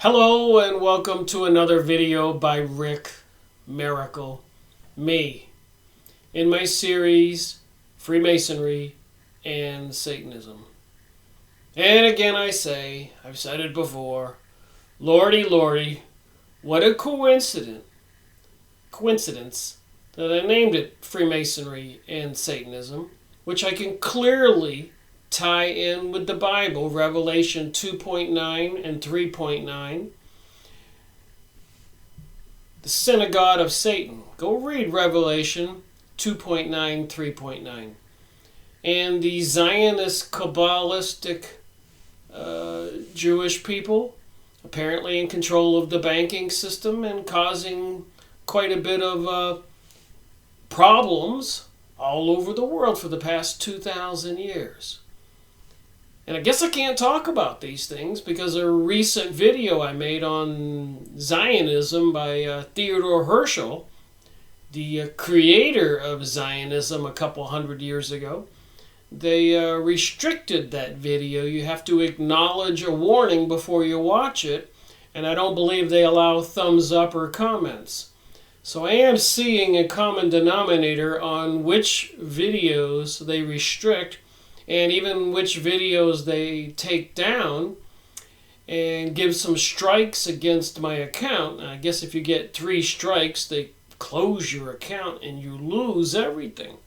Hello and welcome to another video by Rick Miracle Me in my series Freemasonry and Satanism. And again I say, I've said it before, Lordy, Lordy, what a coincidence that I named it Freemasonry and Satanism, which I can clearly tie in with the Bible, Revelation 2.9 and 3.9. The synagogue of Satan. Go read Revelation 2.9, 3.9. And the Zionist Kabbalistic Jewish people, apparently in control of the banking system and causing quite a bit of problems all over the world for the past 2,000 years. And I guess I can't talk about these things because a recent video I made on Zionism by Theodore Herschel, the creator of Zionism a couple hundred years ago, they restricted that video. You have to acknowledge a warning before you watch it, and I don't believe they allow thumbs up or comments. So I am seeing a common denominator on which videos they restrict and even which videos they take down and give some strikes against my account. I guess if you get 3 strikes, they close your account and you lose everything.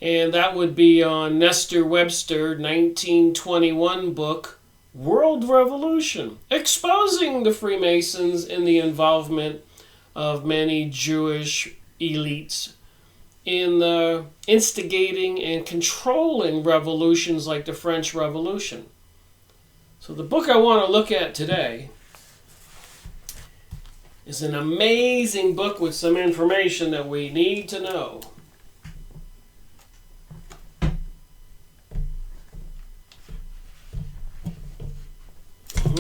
And that would be on Nestor Webster 1921 book, World Revolution, exposing the Freemasons and the involvement of many Jewish elites in instigating and controlling revolutions like the French Revolution. So the book I want to look at today is an amazing book with some information that we need to know.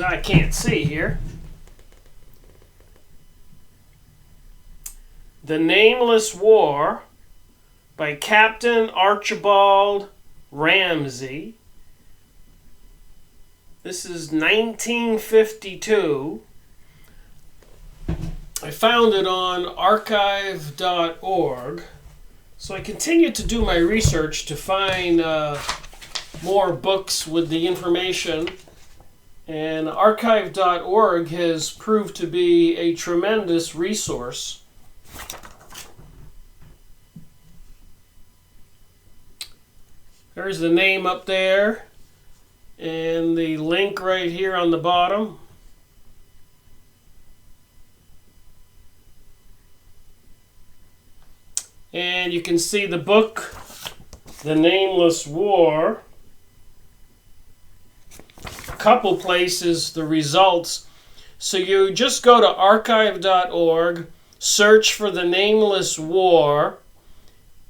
I can't see here. The Nameless War by Captain Ramsay. This is 1952. I found it on archive.org. So I continued to do my research to find more books with the information. And archive.org has proved to be a tremendous resource. There's the name up there and the link right here on the bottom. And you can see the book, The Nameless War. A couple places, the results. So you just go to archive.org, search for The Nameless War,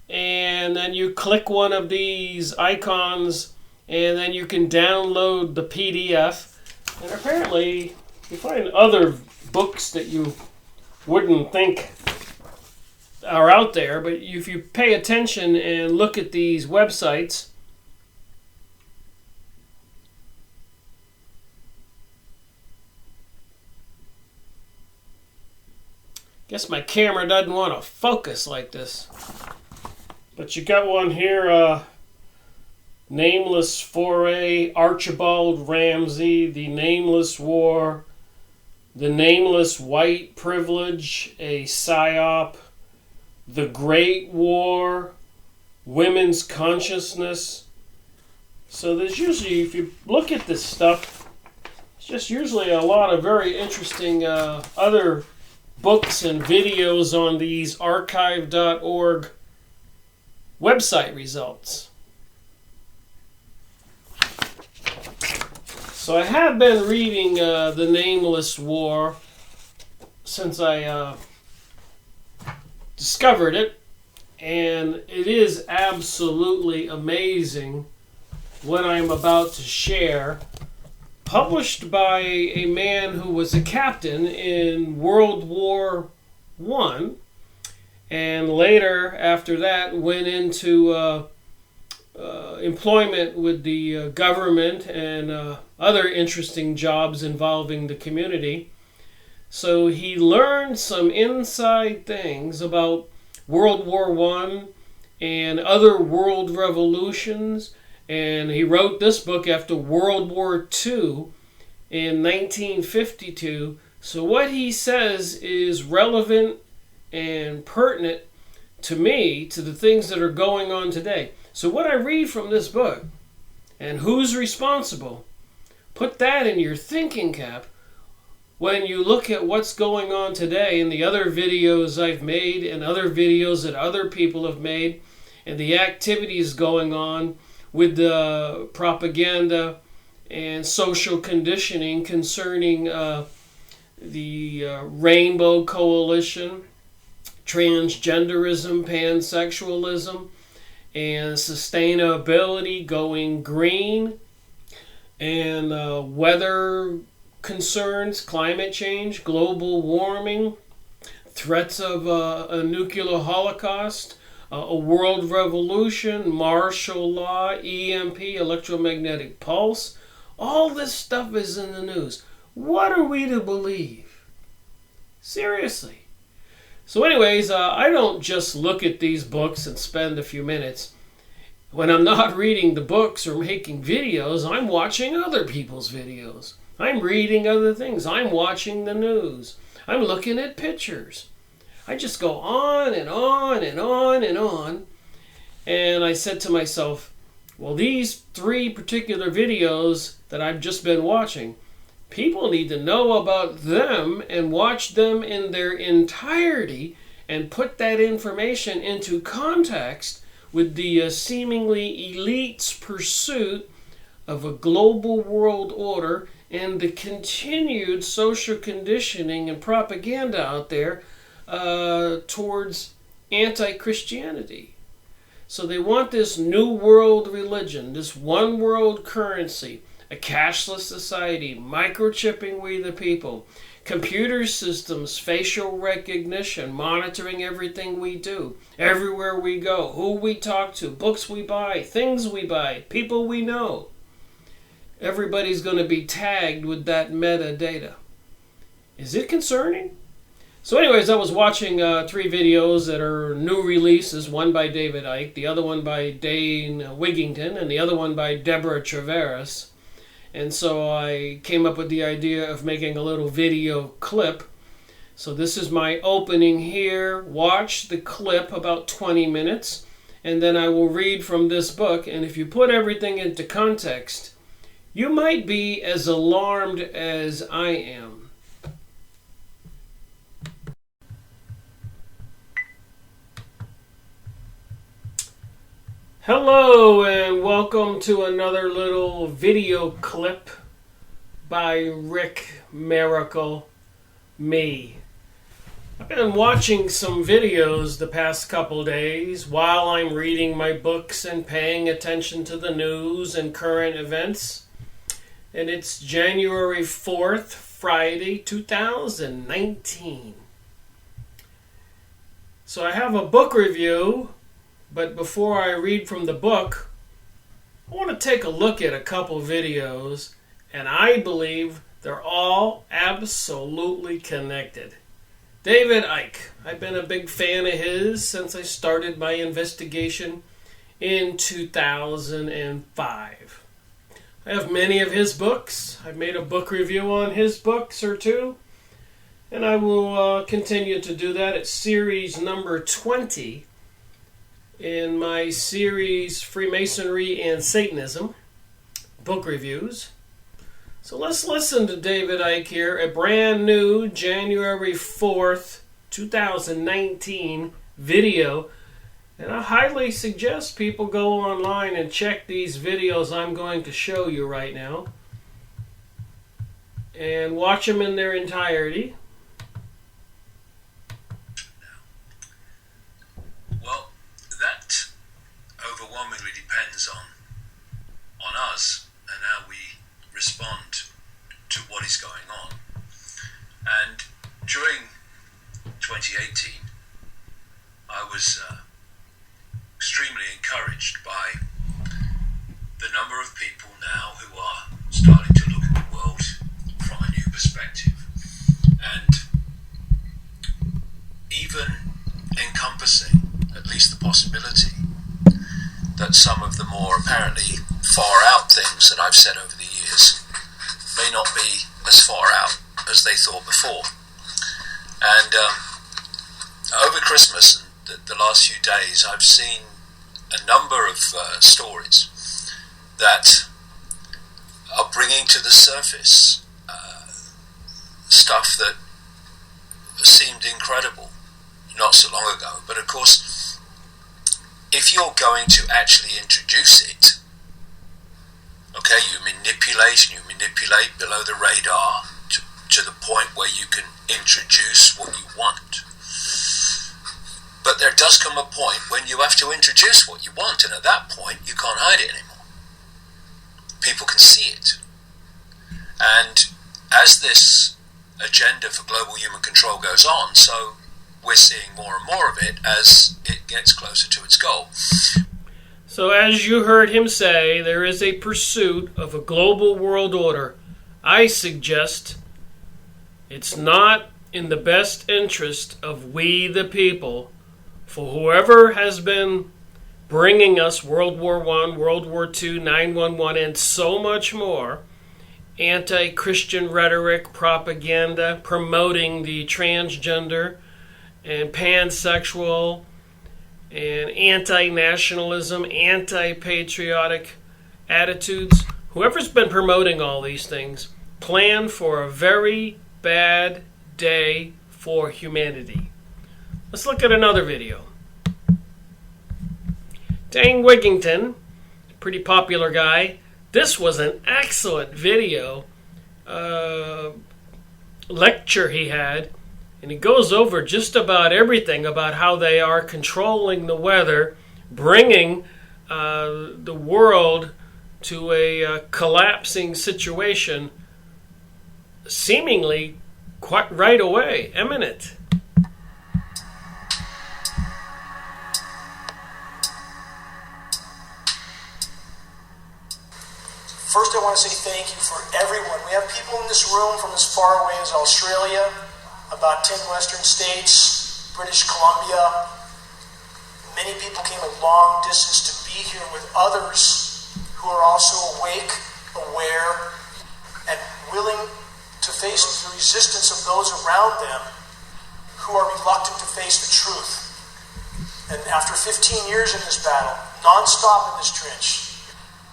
and then you click one of these icons, and then you can download the PDF. And apparently, you find other books that you wouldn't think are out there, but if you pay attention and look at these websites, guess my camera doesn't want to focus like this. But you got one here, Nameless Foray, Archibald Ramsay, The Nameless War, The Nameless White Privilege, a PSYOP, The Great War, Women's Consciousness. So there's usually, if you look at this stuff, it's just usually a lot of very interesting other books and videos on these archive.org website results. So I have been reading The Nameless War since I discovered it, and it is absolutely amazing what I'm about to share. Published by a man who was a captain in World War I, and later, after that, went into employment with the government and other interesting jobs involving the community. So he learned some inside things about World War I and other world revolutions. And he wrote this book after World War II in 1952. So what he says is relevant and pertinent to me, to the things that are going on today. So what I read from this book, and who's responsible, put that in your thinking cap when you look at what's going on today and the other videos I've made and other videos that other people have made and the activities going on with the propaganda and social conditioning concerning the Rainbow Coalition, transgenderism, pansexualism, and sustainability going green, and weather concerns, climate change, global warming, threats of a nuclear holocaust, a world revolution, martial law, EMP, electromagnetic pulse. All this stuff is in the news. What are we to believe? Seriously. So anyways, I don't just look at these books and spend a few minutes. When I'm not reading the books or making videos, I'm watching other people's videos. I'm reading other things. I'm watching the news. I'm looking at pictures. I just go on and on and on and on. And I said to myself, well, these 3 particular videos that I've just been watching, people need to know about them and watch them in their entirety and put that information into context with the seemingly elite's pursuit of a global world order and the continued social conditioning and propaganda out there towards anti-Christianity. So they want this new world religion, this one world currency, a cashless society, microchipping we the people, computer systems, facial recognition, monitoring everything we do, everywhere we go, who we talk to, books we buy, things we buy, people we know. Everybody's going to be tagged with that metadata. Is it concerning? So anyways, I was watching 3 videos that are new releases, one by David Icke, the other one by Dane Wigington, and the other one by Deborah Traveris. And so I came up with the idea of making a little video clip. So this is my opening here. Watch the clip, about 20 minutes, and then I will read from this book. And if you put everything into context, you might be as alarmed as I am. Hello and welcome to another little video clip by Rick Miracle Me. I've been watching some videos the past couple days while I'm reading my books and paying attention to the news and current events. And it's January 4th, Friday, 2019. So I have a book review. But before I read from the book, I want to take a look at a couple videos, and I believe they're all absolutely connected. David Icke. I've been a big fan of his since I started my investigation in 2005. I have many of his books. I've made a book review on his books or 2, and I will continue to do that. It's series number 20. In my series Freemasonry and Satanism book reviews. So let's listen to David Icke here, a brand new January 4th, 2019 video. And I highly suggest people go online and check these videos I'm going to show you right now. And watch them in their entirety. That overwhelmingly depends on us and how we respond to what is going on. And during 2018, I was extremely encouraged by encompassing at least the possibility that some of the more apparently far out things that I've said over the years may not be as far out as they thought before. And over Christmas and the last few days, I've seen a number of stories that are bringing to the surface stuff that seemed incredible not so long ago. But of course, if you're going to actually introduce it, okay, you manipulate below the radar to the point where you can introduce what you want. But there does come a point when you have to introduce what you want, and at that point you can't hide it anymore. People can see it. And as this agenda for global human control goes on, so we're seeing more and more of it as it gets closer to its goal. So as you heard him say, there is a pursuit of a global world order. I suggest it's not in the best interest of we the people, for whoever has been bringing us World War I, World War II, 9/11, and so much more, anti-Christian rhetoric, propaganda, promoting the transgender and pansexual and anti-nationalism, anti-patriotic attitudes. Whoever's been promoting all these things plan for a very bad day for humanity. Let's look at another video. Dane Wigington, pretty popular guy. This was an excellent video lecture he had, and he goes over just about everything about how they are controlling the weather, bringing the world to a collapsing situation seemingly quite right away, imminent. First, I want to say thank you for everyone. We have people in this room from as far away as Australia, about 10 western states, British Columbia. Many people came a long distance to be here with others who are also awake, aware, and willing to face the resistance of those around them who are reluctant to face the truth. And after 15 years in this battle, non-stop in this trench,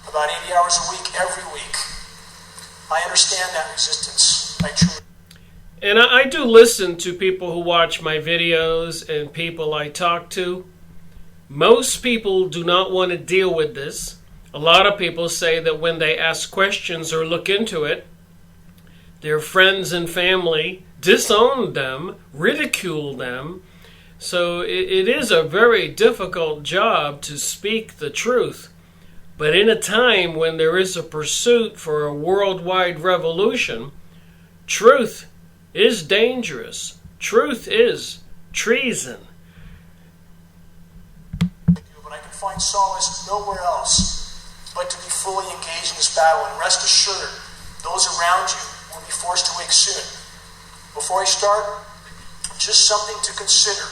about 80 hours a week, every week, I understand that resistance. I truly. And I do listen to people who watch my videos and people I talk to. Most people do not want to deal with this. A lot of people say that when they ask questions or look into it, their friends and family disown them, ridicule them. So it is a very difficult job to speak the truth. But in a time when there is a pursuit for a worldwide revolution, truth is dangerous. Truth is treason. But I can find solace nowhere else but to be fully engaged in this battle. And rest assured, those around you will be forced to wake soon. Before I start, just something to consider.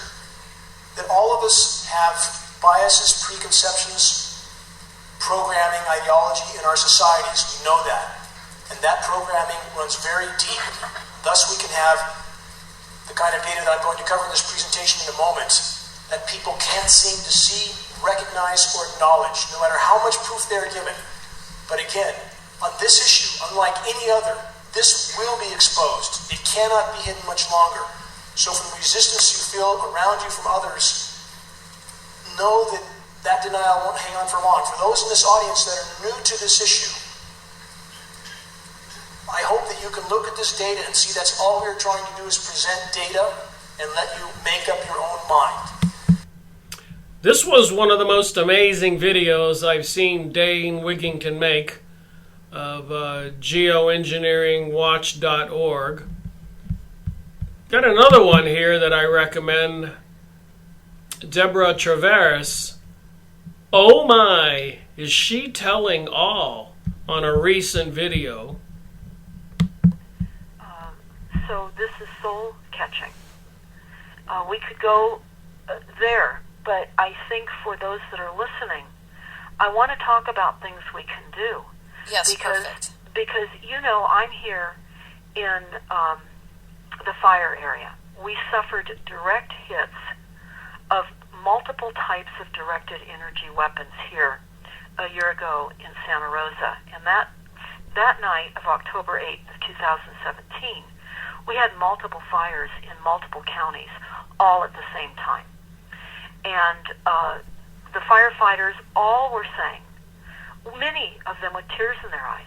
That all of us have biases, preconceptions, programming, ideology in our societies. We know that. And that programming runs very deep. Thus we can have the kind of data that I'm going to cover in this presentation in a moment that people can't seem to see, recognize, or acknowledge, no matter how much proof they're given. But again, on this issue, unlike any other, this will be exposed. It cannot be hidden much longer. So from the resistance you feel around you from others, know that that denial won't hang on for long. For those in this audience that are new to this issue, I hope that you can look at this data and see that's all we're trying to do is present data and let you make up your own mind. This was one of the most amazing videos I've seen Dane Wigington make of geoengineeringwatch.org. Got another one here that I recommend. Deborah Traveris. Oh my, is she telling all on a recent video? So this is soul catching. We could go there. But I think for those that are listening, I want to talk about things we can do. Yes, perfect. Because, you know, I'm here in the fire area. We suffered direct hits of multiple types of directed energy weapons here a year ago in Santa Rosa. And that night of October 8th, 2017, we had multiple fires in multiple counties, all at the same time. And the firefighters all were saying, many of them with tears in their eyes,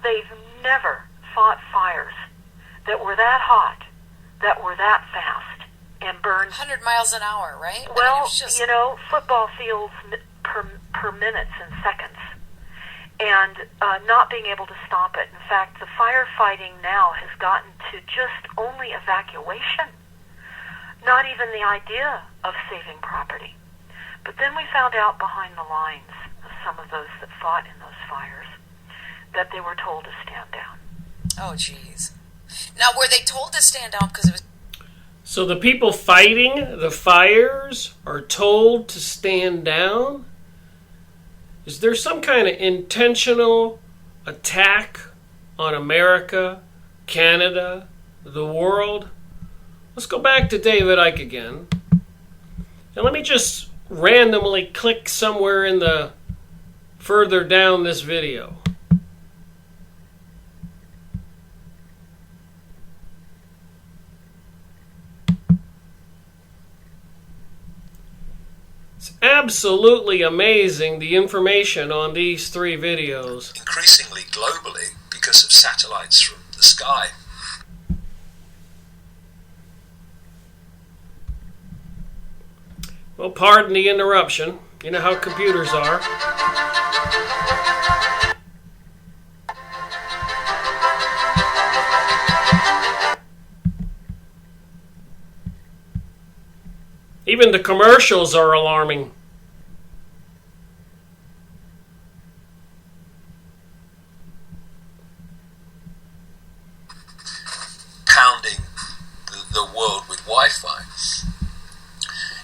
they've never fought fires that were that hot, that were that fast, and burned 100 miles an hour, right? Well, you know, football fields per minutes and seconds, and not being able to stop it. In fact, the firefighting now has gotten to just only evacuation, not even the idea of saving property. But then we found out behind the lines of some of those that fought in those fires that they were told to stand down. Oh, jeez. Now, were they told to stand down because it was... So the people fighting the fires are told to stand down? Is there some kind of intentional attack on America, Canada, the world? Let's go back to David Icke again. And let me just randomly click somewhere in the further down this video. It's absolutely amazing, the information on these 3 videos. Increasingly globally because of satellites from the sky. Well, pardon the interruption. You know how computers are. Even the commercials are alarming. Pounding the world with Wi-Fi.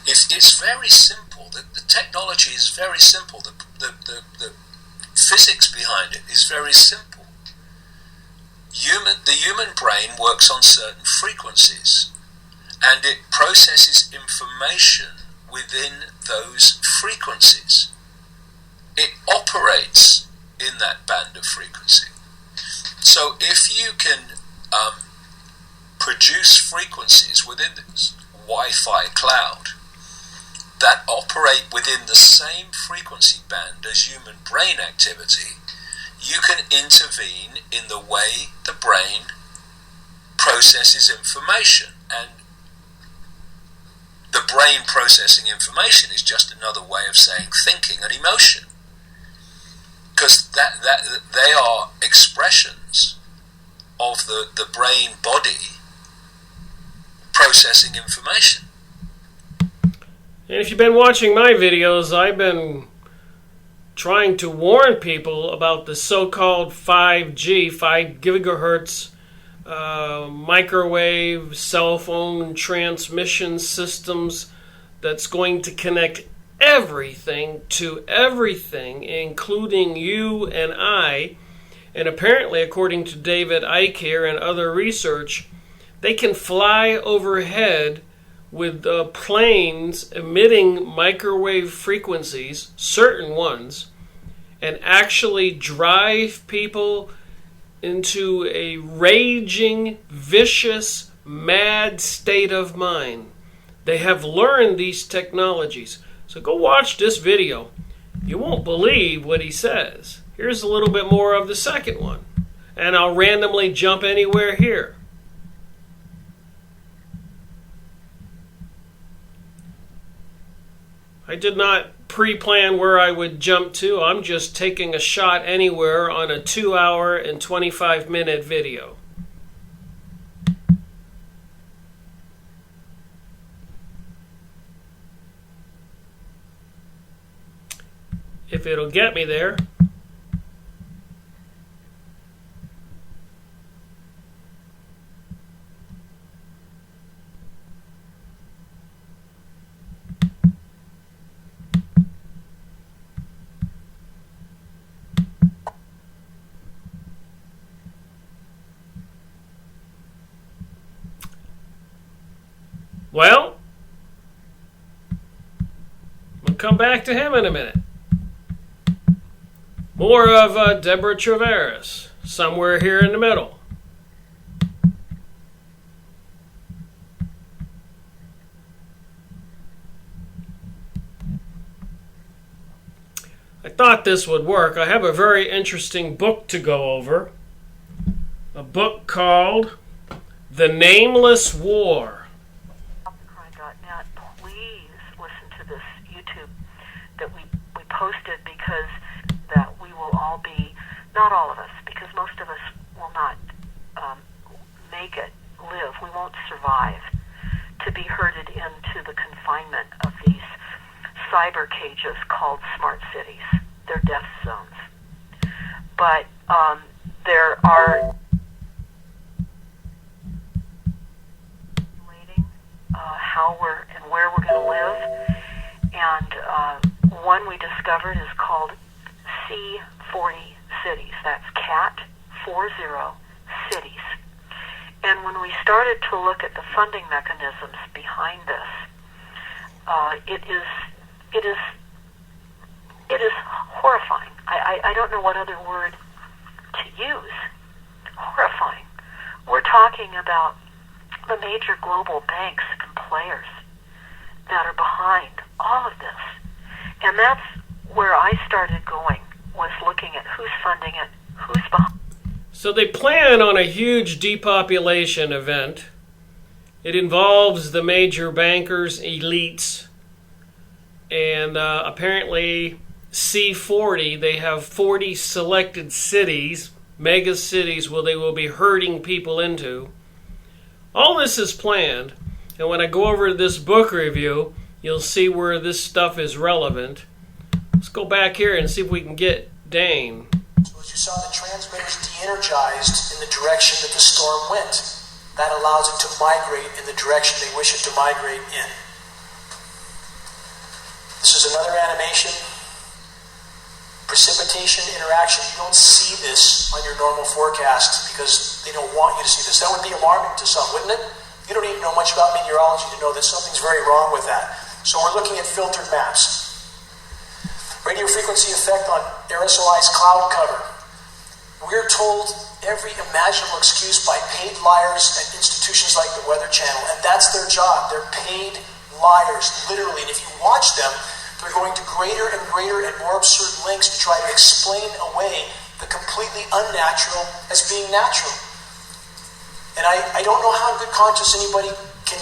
It's very simple. The technology is very simple. The physics behind it is very simple. The human brain works on certain frequencies, and it processes information within those frequencies. It operates in that band of frequency. So if you can produce frequencies within this Wi-Fi cloud that operate within the same frequency band as human brain activity, you can intervene in the way the brain processes information. And the brain processing information is just another way of saying thinking and emotion, because that they are expressions of the brain body processing information. And if you've been watching my videos, I've been trying to warn people about the so-called 5G, 5 gigahertz microwave cell phone transmission systems that's going to connect everything to everything, including you and I. And apparently, according to David Icke here and other research, they can fly overhead with planes emitting microwave frequencies, certain ones, and actually drive people into a raging, vicious, mad state of mind. They have learned these technologies. So go watch this video. You won't believe what he says. Here's a little bit more of the second one. And I'll randomly jump anywhere here. I did not pre-plan where I would jump to. I'm just taking a shot anywhere on a 2-hour and 25-minute video. If it'll get me there. Well, we'll come back to him in a minute. More of Deborah Traveris, somewhere here in the middle. I thought this would work. I have a very interesting book to go over. A book called The Nameless War. .net. Please listen to this YouTube that we posted, because that we will all be, not all of us, because most of us will not make it, live. We won't survive to be herded into the confinement of these cyber cages called smart cities. They're death zones. But there are how we're and where we're going to live, and one we discovered is called C40 cities. That's Cat 40 cities. And when we started to look at the funding mechanisms behind this, it is horrifying. I don't know what other word to use. Horrifying. We're talking about the major global banks and players that are behind all of this. And that's where I started going, was looking at who's funding it, who's behind. So they plan on a huge depopulation event. It involves the major bankers, elites, and apparently C40, they have 40 selected cities, mega cities, where they will be herding people into. All this is planned, and when I go over this book review, you'll see where this stuff is relevant. Let's go back here and see if we can get Dane. So as you saw, the transmitter's de-energized in the direction that the storm went. That allows it to migrate in the direction they wish it to migrate in. This is another animation. Precipitation interaction. You don't see this on your normal forecast because they don't want you to see this. That would be alarming to some, wouldn't it? You don't even know much about meteorology to know that something's very wrong with that. So we're looking at filtered maps. Radio frequency effect on aerosolized cloud cover. We're told every imaginable excuse by paid liars at institutions like the Weather Channel, and that's their job. They're paid liars, literally. And if you watch them, they're going to greater and greater and more absurd lengths to try to explain away the completely unnatural as being natural. And I don't know how in good conscience anybody can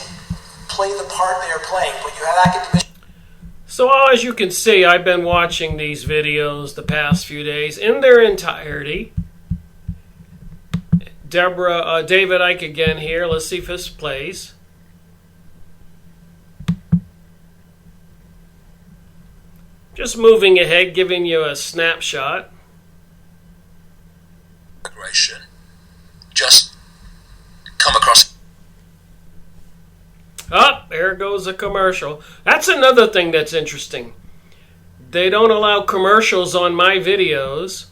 play the part they are playing, but you have academics. So as you can see, I've been watching these videos the past few days in their entirety. David Icke again here. Let's see if this plays. Just moving ahead, giving you a snapshot. Just come across. Oh, there goes a commercial. That's another thing that's interesting. They don't allow commercials on my videos,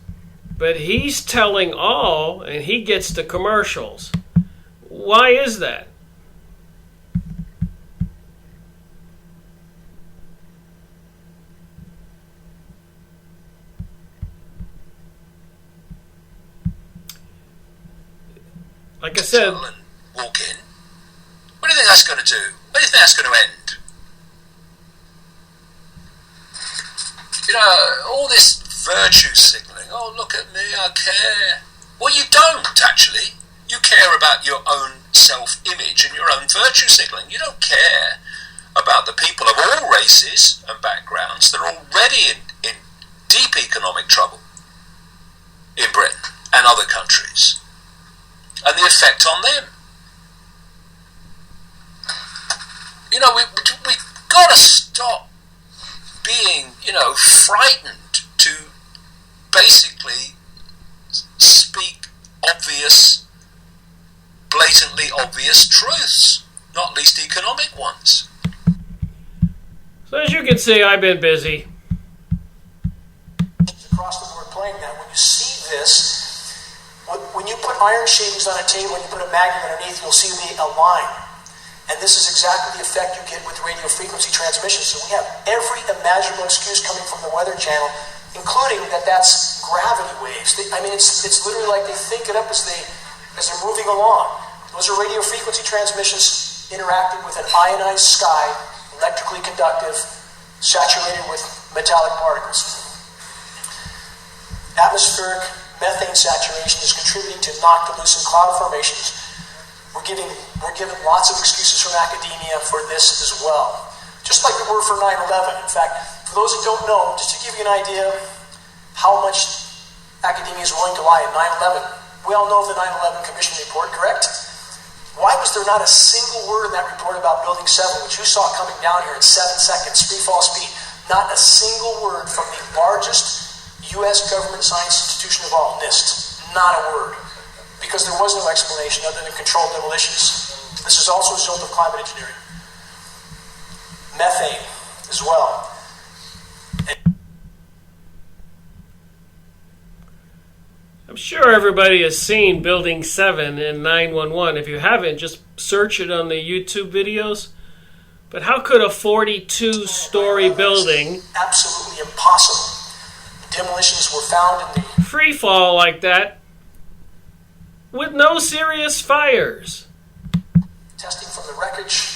but he's telling all, and he gets the commercials. Why is that? Like I said, walk in. What do you think that's going to do? What do you think that's going to end? You know, all this virtue signaling. Oh, look at me, I care. Well, you don't, actually. You care about your own self-image and your own virtue signaling. You don't care about the people of all races and backgrounds that are already in deep economic trouble in Britain and other countries, and the effect on them. You know, we've got to stop being, frightened to basically speak obvious, blatantly obvious truths, not least economic ones. So as you can see, I've been busy. Across the board playing that. When you see this, when you put iron shavings on a table and you put a magnet underneath, you'll see they align. And this is exactly the effect you get with radio frequency transmissions. So we have every imaginable excuse coming from the Weather Channel, including that's gravity waves. It's literally like they think it up as they're moving along. Those are radio frequency transmissions interacting with an ionized sky, electrically conductive, saturated with metallic particles. Atmospheric methane saturation is contributing to noctilucent cloud formations. We're given lots of excuses from academia for this as well. Just like we were for 9/11. In fact, for those who don't know, just to give you an idea how much academia is willing to lie in 9/11, we all know the 9/11 Commission report, correct? Why was there not a single word in that report about Building 7, which you saw coming down here in 7 seconds, free fall speed? Not a single word from the largest U.S. government science institution of all, NIST. Not a word. Because there was no explanation other than controlled demolitions. This is also a result of climate engineering. Methane as well. I'm sure everybody has seen Building 7 in 911. If you haven't, just search it on the YouTube videos. But how could a 42-story building absolutely impossible. Demolitions were found in the free fall like that with no serious fires? Testing from the wreckage,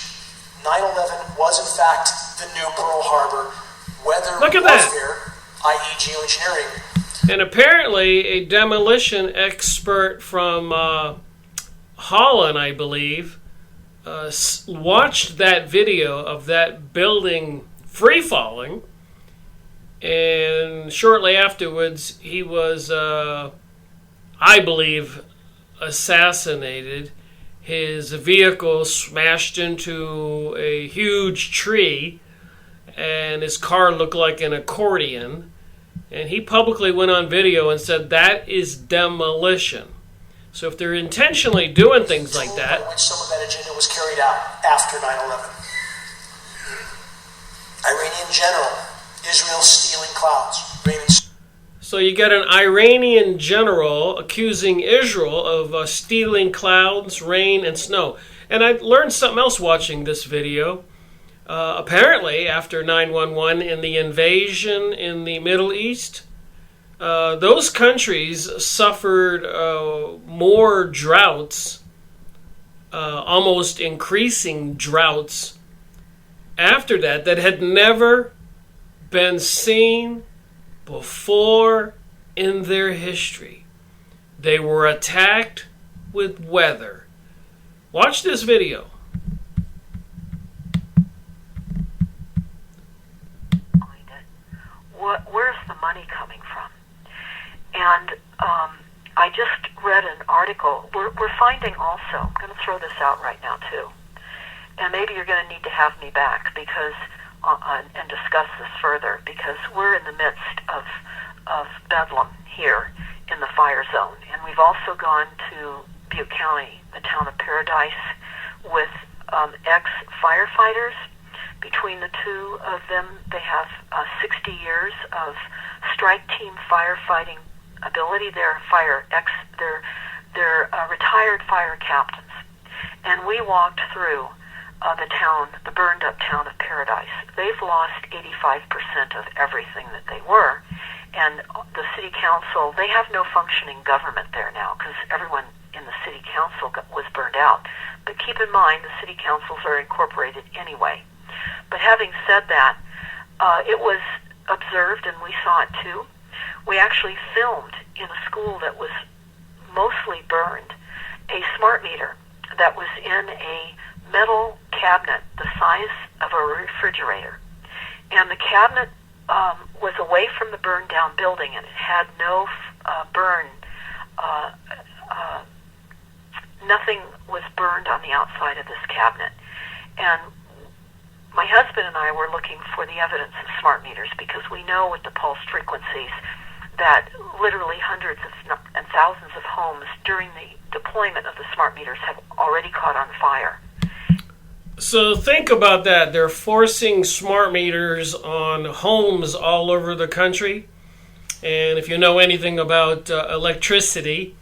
9/11 was in fact the new Pearl Harbor. Weather Look at warfare, i.e. geoengineering. And apparently a demolition expert from Holland, I believe, watched that video of that building free-falling, and shortly afterwards he was, I believe, assassinated. His vehicle smashed into a huge tree, and his car looked like an accordion. And he publicly went on video and said that is demolition. So if they're intentionally doing things like that, which some of that agenda was carried out after 9/11. Iranian general, Israel stealing clouds. So you got an Iranian general accusing Israel of stealing clouds, rain, and snow. And I learned something else watching this video. Apparently, after 9/11 in the invasion in the Middle East, those countries suffered more droughts, almost increasing droughts after that had never been seen before in their history. They were attacked with weather. Watch this video. Where's the money coming from? And I just read an article. We're finding also, I'm going to throw this out right now too, and maybe you're going to need to have me back because and discuss this further, because we're in the midst of bedlam here in the fire zone. And we've also gone to Butte County, the town of Paradise, with ex-firefighters. Between the two of them, they have 60 years of strike team firefighting ability. They're retired fire captains. And we walked through the burned up town of Paradise. They've lost 85% of everything that they were. And the city council, they have no functioning government there now because everyone in the city council was burned out. But keep in mind, the city councils are incorporated anyway. But having said that, it was observed, and we saw it too. We actually filmed in a school that was mostly burned a smart meter that was in a metal cabinet the size of a refrigerator. And the cabinet was away from the burned down building, and it had no burn. Nothing was burned on the outside of this cabinet. And my husband and I were looking for the evidence of smart meters because we know with the pulse frequencies that literally hundreds and thousands of homes during the deployment of the smart meters have already caught on fire. So think about that. They're forcing smart meters on homes all over the country. And if you know anything about electricity,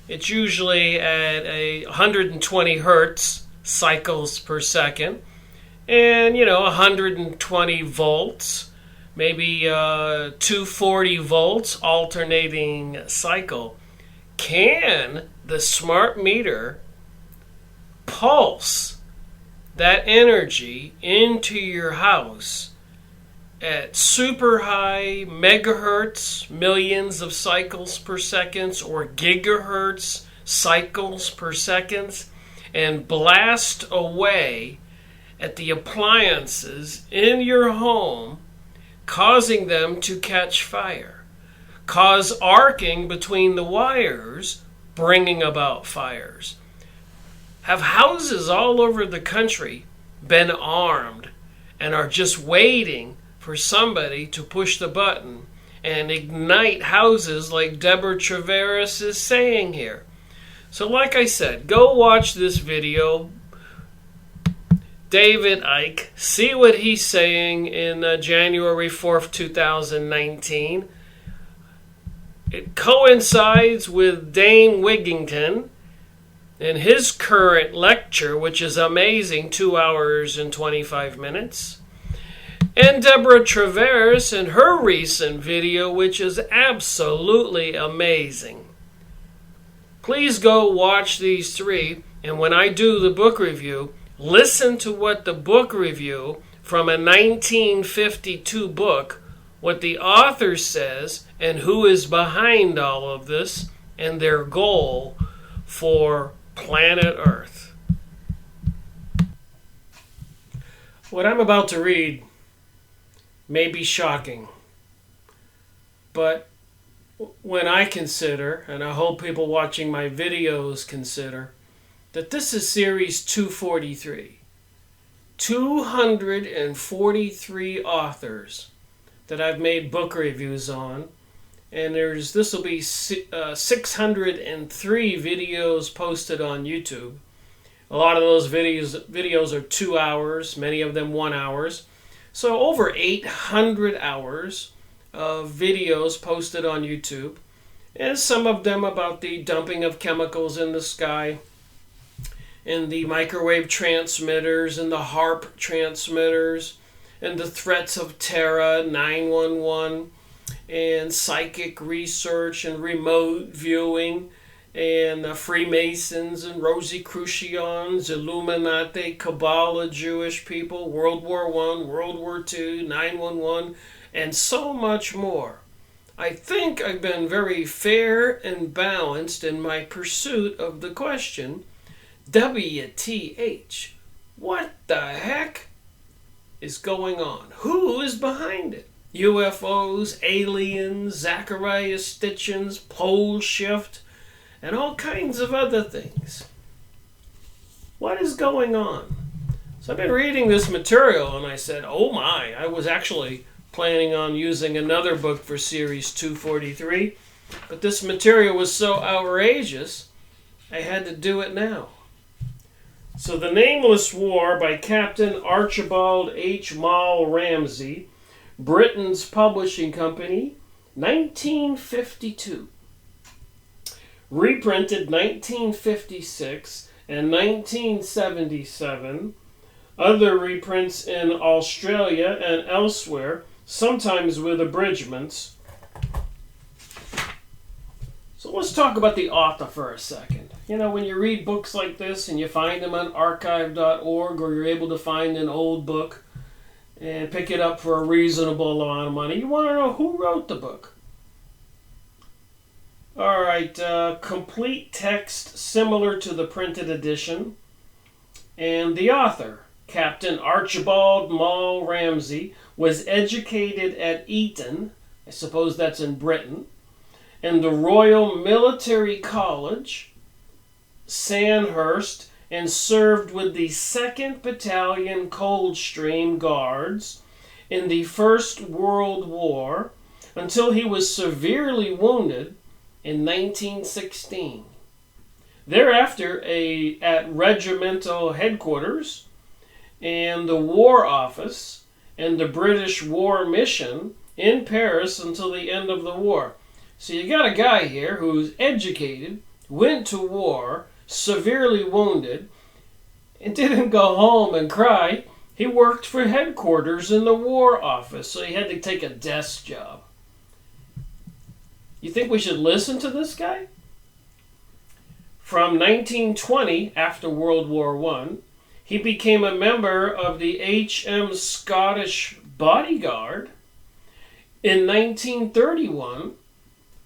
it's usually at 120 hertz cycles per second, and 120 volts, maybe 240 volts alternating cycle. Can the smart meter pulse that energy into your house at super high megahertz, millions of cycles per second, or gigahertz cycles per second, and blast away at the appliances in your home, causing them to catch fire, cause arcing between the wires, bringing about fires? Have houses all over the country been armed and are just waiting for somebody to push the button and ignite houses like Deborah Travers is saying here? So like I said, go watch this video. David Icke, see what he's saying in January 4th, 2019. It coincides with Dane Wigington in his current lecture, which is amazing, 2 hours and 25 minutes. And Deborah Travers in her recent video, which is absolutely amazing. Please go watch these three, and when I do the book review, listen to what the book review from a 1952 book, what the author says, and who is behind all of this, and their goal for planet Earth. What I'm about to read may be shocking, but when I consider, and I hope people watching my videos consider, that this is series 243. 243 authors that I've made book reviews on, and this will be 603 videos posted on YouTube. A lot of those videos are 2 hours, many of them 1 hour. So over 800 hours of videos posted on YouTube, and some of them about the dumping of chemicals in the sky, and the microwave transmitters, and the HARP transmitters, and the threats of Terra, 911, and psychic research, and remote viewing, and Freemasons, and Rosicrucians, Illuminati, Kabbalah, Jewish people, World War I, World War II, 911, and so much more. I think I've been very fair and balanced in my pursuit of the question, WTH, what the heck is going on? Who is behind it? UFOs, aliens, Zachariah Stitchins, pole shift, and all kinds of other things. What is going on? So I've been reading this material and I said, oh my, I was actually planning on using another book for series 243, but this material was so outrageous, I had to do it now. So The Nameless War by Captain Archibald H. Mal Ramsay, Britain's publishing company, 1952. Reprinted 1956 and 1977. Other reprints in Australia and elsewhere, sometimes with abridgments. So let's talk about the author for a second. You know, when you read books like this and you find them on archive.org, or you're able to find an old book and pick it up for a reasonable amount of money, you want to know who wrote the book. All right, complete text similar to the printed edition. And the author, Captain Archibald Mal Ramsay, was educated at Eton, I suppose that's in Britain, and the Royal Military College, Sandhurst, and served with the 2nd Battalion Coldstream Guards in the First World War until he was severely wounded in 1916. Thereafter, at regimental headquarters and the War Office and the British War Mission in Paris until the end of the war. So you got a guy here who's educated, went to war, severely wounded, and didn't go home and cry. He worked for headquarters in the War Office, so he had to take a desk job. You think we should listen to this guy? From 1920, after World War I, he became a member of the HM Scottish Bodyguard. In 1931,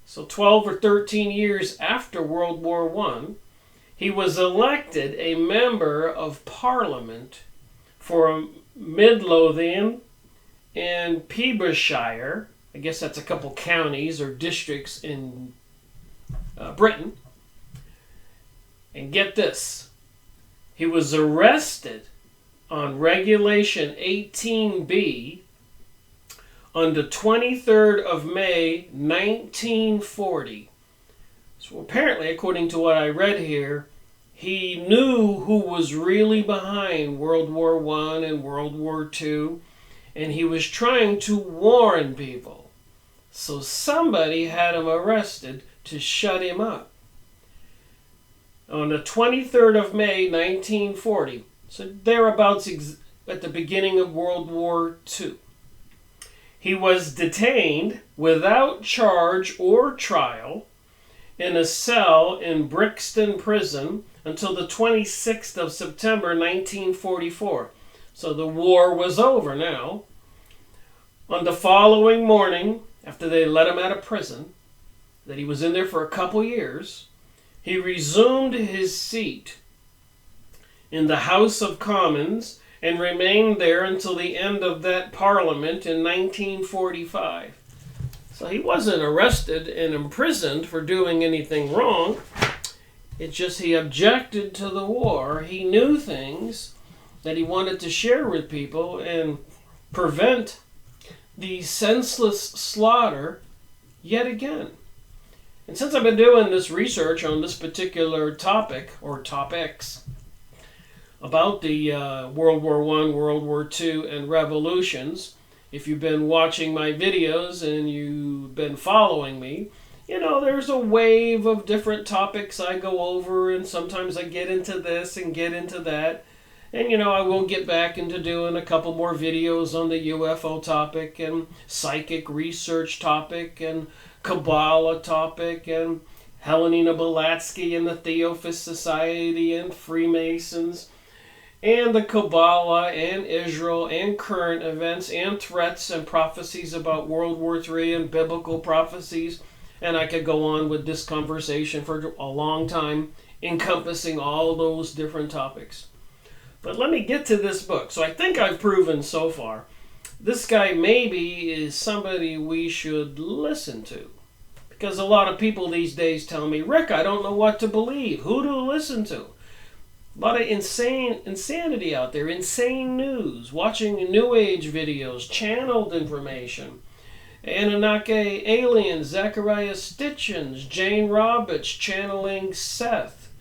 so 12 or 13 years after World War I, he was elected a member of Parliament for Midlothian and Peebershire. I guess that's a couple counties or districts in Britain. And get this, he was arrested on Regulation 18B on the 23rd of May, 1940. So apparently, according to what I read here, he knew who was really behind World War I and World War II, and he was trying to warn people. So somebody had him arrested to shut him up. On the 23rd of May, 1940, so thereabouts at the beginning of World War II, he was detained without charge or trial in a cell in Brixton Prison until the 26th of September 1944. So the war was over now. On the following morning, after they let him out of prison, that he was in there for a couple years, he resumed his seat in the House of Commons and remained there until the end of that Parliament in 1945. So he wasn't arrested and imprisoned for doing anything wrong. It's just he objected to the war. He knew things that he wanted to share with people and prevent the senseless slaughter yet again. And since I've been doing this research on this particular topic, or topics, about the World War I, World War II, and revolutions, if you've been watching my videos and you've been following me, you know, there's a wave of different topics I go over, and sometimes I get into this and get into that. And, you know, I will get back into doing a couple more videos on the UFO topic and psychic research topic and Kabbalah topic and Helena Blavatsky and the Theosophist Society and Freemasons and the Kabbalah and Israel and current events and threats and prophecies about World War III and biblical prophecies. And I could go on with this conversation for a long time, encompassing all those different topics. But let me get to this book. So I think I've proven so far, this guy maybe is somebody we should listen to. Because a lot of people these days tell me, Rick, I don't know what to believe. Who to listen to? A lot of insanity out there, insane news, watching New Age videos, channeled information. Anunnaki aliens, Zechariah Stitchens, Jane Roberts channeling Seth,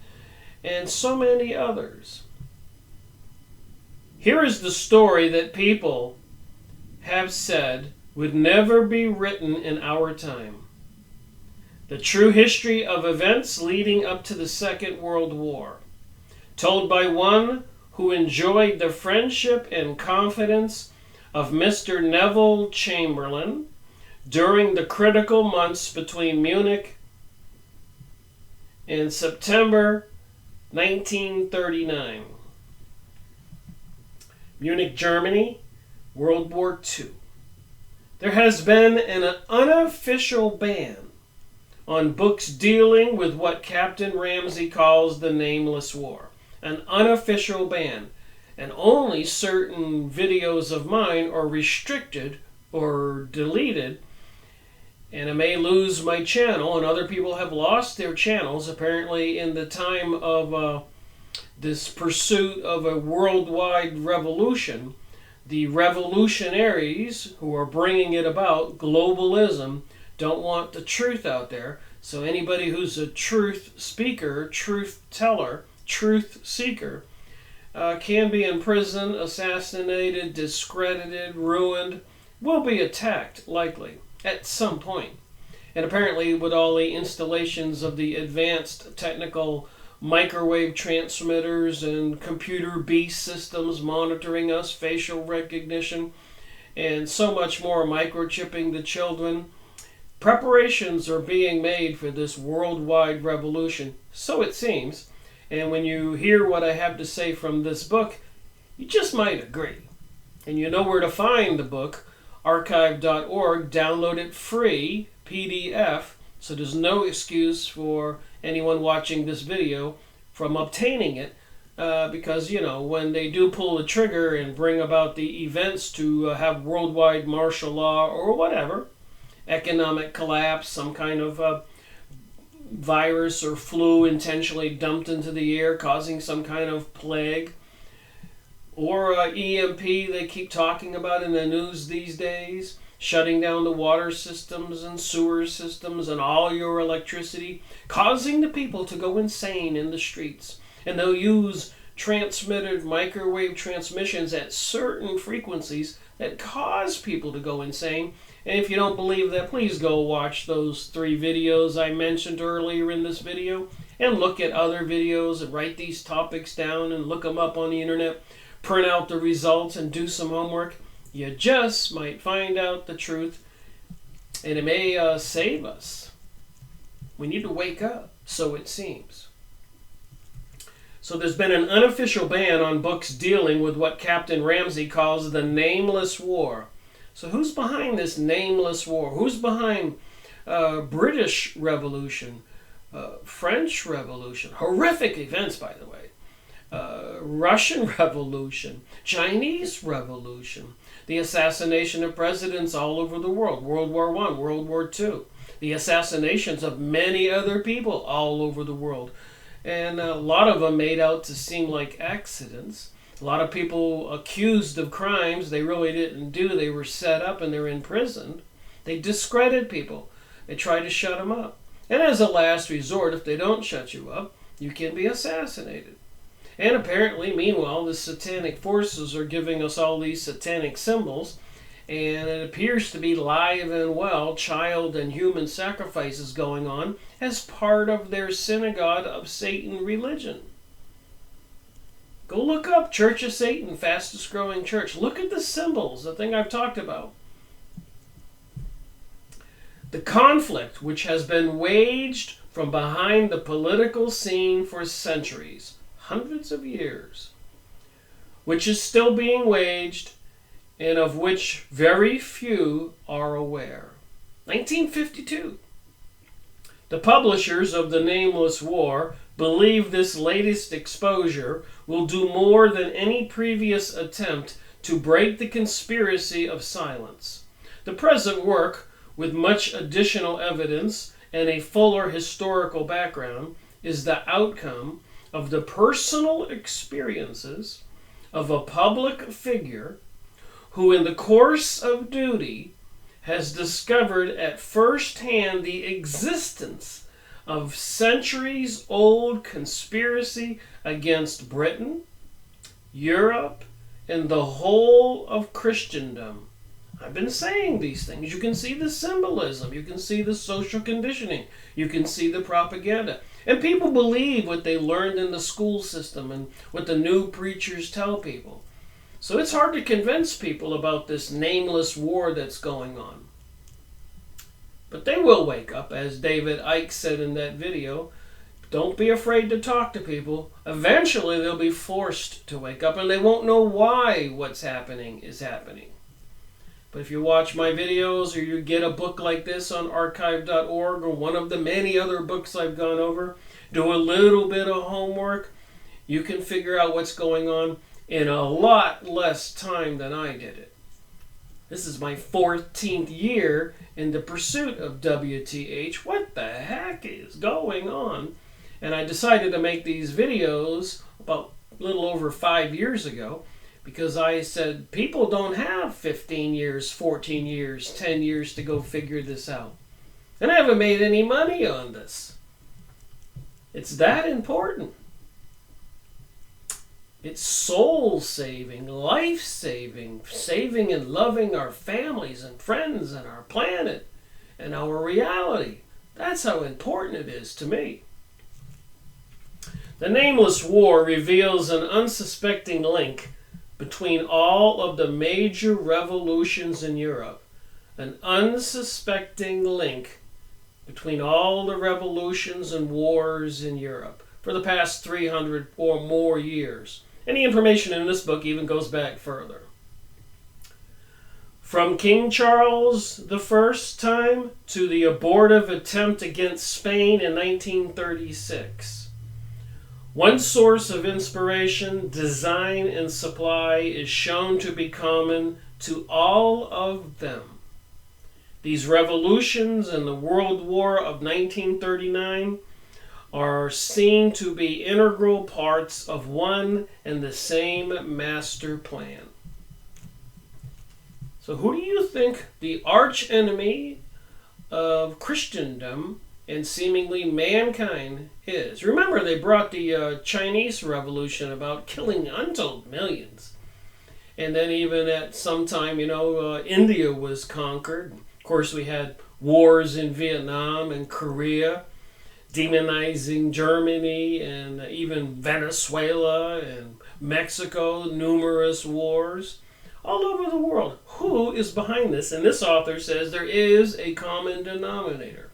and so many others. Here is the story that people have said would never be written in our time. The true history of events leading up to the Second World War, told by one who enjoyed the friendship and confidence of Mr. Neville Chamberlain during the critical months between Munich and September 1939. Munich, Germany, World War II. There has been an unofficial ban on books dealing with what Captain Ramsay calls the Nameless War. An unofficial ban. And only certain videos of mine are restricted or deleted. And I may lose my channel, and other people have lost their channels, apparently in the time of this pursuit of a worldwide revolution. The revolutionaries who are bringing it about, globalism, don't want the truth out there. So anybody who's a truth speaker, truth teller, truth seeker, can be in prison, assassinated, discredited, ruined, will be attacked, likely, at some point. And apparently with all the installations of the advanced technical microwave transmitters and computer beast systems monitoring us, facial recognition, and so much more, microchipping the children. Preparations are being made for this worldwide revolution, so it seems. And when you hear what I have to say from this book, you just might agree. And you know where to find the book, archive.org. Download it free, PDF, so there's no excuse for anyone watching this video from obtaining it, because, you know, when they do pull the trigger and bring about the events to have worldwide martial law or whatever, economic collapse, some kind of virus or flu intentionally dumped into the air causing some kind of plague, or EMP they keep talking about in the news these days, shutting down the water systems and sewer systems and all your electricity, causing the people to go insane in the streets. And they'll use transmitted microwave transmissions at certain frequencies that cause people to go insane. And if you don't believe that, please go watch those 3 videos I mentioned earlier in this video, and look at other videos and write these topics down and look them up on the internet, print out the results and do some homework. You just might find out the truth, and it may save us. We need to wake up, so it seems. So there's been an unofficial ban on books dealing with what Captain Ramsay calls the Nameless War. So who's behind this Nameless War? Who's behind British Revolution, French Revolution, horrific events, by the way, Russian Revolution, Chinese Revolution, the assassination of presidents all over the world, World War I, World War II, the assassinations of many other people all over the world. And a lot of them made out to seem like accidents. A lot of people accused of crimes they really didn't do. They were set up and they're in prison. They discredit people. They try to shut them up. And as a last resort, if they don't shut you up, you can be assassinated. And apparently, meanwhile, the satanic forces are giving us all these satanic symbols, and it appears to be live and well child and human sacrifices going on as part of their synagogue of Satan religion. Go look up Church of Satan, fastest growing church. Look at the symbols, the thing I've talked about. The conflict which has been waged from behind the political scene for centuries, hundreds of years, which is still being waged and of which very few are aware. 1952. The publishers of the Nameless War believe this latest exposure will do more than any previous attempt to break the conspiracy of silence. The present work, with much additional evidence and a fuller historical background, is the outcome of the personal experiences of a public figure who in the course of duty has discovered at first hand the existence of centuries-old conspiracy against Britain, Europe, and the whole of Christendom. I've been saying these things. You can see the symbolism. You can see the social conditioning. You can see the propaganda. And people believe what they learned in the school system and what the new preachers tell people. So it's hard to convince people about this nameless war that's going on. But they will wake up, as David Icke said in that video. Don't be afraid to talk to people. Eventually they'll be forced to wake up, and they won't know why what's happening is happening. But if you watch my videos or you get a book like this on archive.org or one of the many other books I've gone over, do a little bit of homework, you can figure out what's going on in a lot less time than I did it. This is my 14th year in the pursuit of WTH. What the heck is going on? And I decided to make these videos about a little over 5 years ago, because I said people don't have 15 years, 14 years, 10 years to go figure this out. And I haven't made any money on this. It's that important. It's soul-saving, life-saving, saving and loving our families and friends and our planet and our reality. That's how important it is to me. The Nameless War reveals an unsuspecting link between all of the major revolutions in Europe. An unsuspecting link between all the revolutions and wars in Europe for the past 300 or more years. And the information in this book even goes back further. From King Charles the First time to the abortive attempt against Spain in 1936. One source of inspiration, design, and supply is shown to be common to all of them. These revolutions and the World War of 1939 are seen to be integral parts of one and the same master plan. So who do you think the arch enemy of Christendom and seemingly mankind is? Remember, they brought the Chinese Revolution about killing untold millions. And then even at some time, India was conquered. Of course, we had wars in Vietnam and Korea, demonizing Germany and even Venezuela and Mexico, numerous wars all over the world. Who is behind this? And this author says there is a common denominator.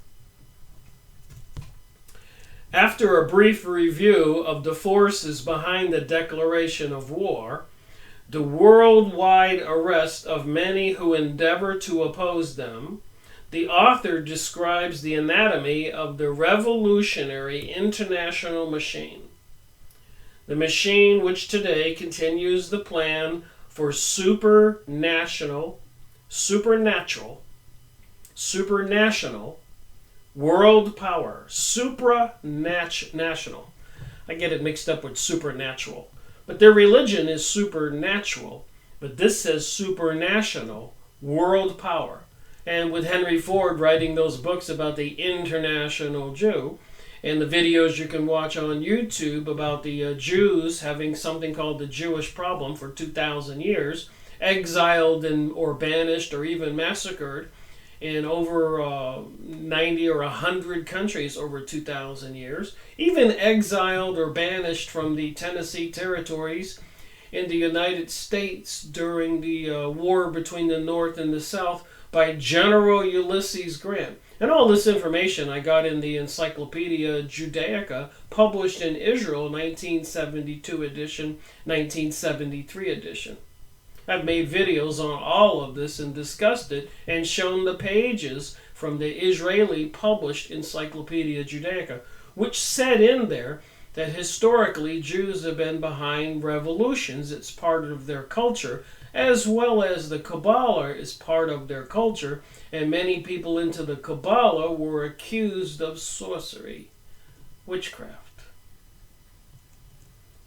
After a brief review of the forces behind the declaration of war, the worldwide arrest of many who endeavor to oppose them, the author describes the anatomy of the revolutionary international machine. The machine which today continues the plan for supernatural, world power, supranational. I get it mixed up with supernatural. But their religion is supernatural. But this says supranational, world power. And with Henry Ford writing those books about the international Jew, and the videos you can watch on YouTube about the Jews having something called the Jewish problem for 2,000 years, exiled or banished or even massacred in over 90 or 100 countries over 2,000 years, even exiled or banished from the Tennessee territories in the United States during the war between the North and the South by General Ulysses Grant. And all this information I got in the Encyclopedia Judaica, published in Israel, 1972 edition, 1973 edition. I've made videos on all of this and discussed it and shown the pages from the Israeli published Encyclopedia Judaica, which said in there that historically Jews have been behind revolutions. It's part of their culture, as well as the Kabbalah is part of their culture, and many people into the Kabbalah were accused of sorcery, witchcraft.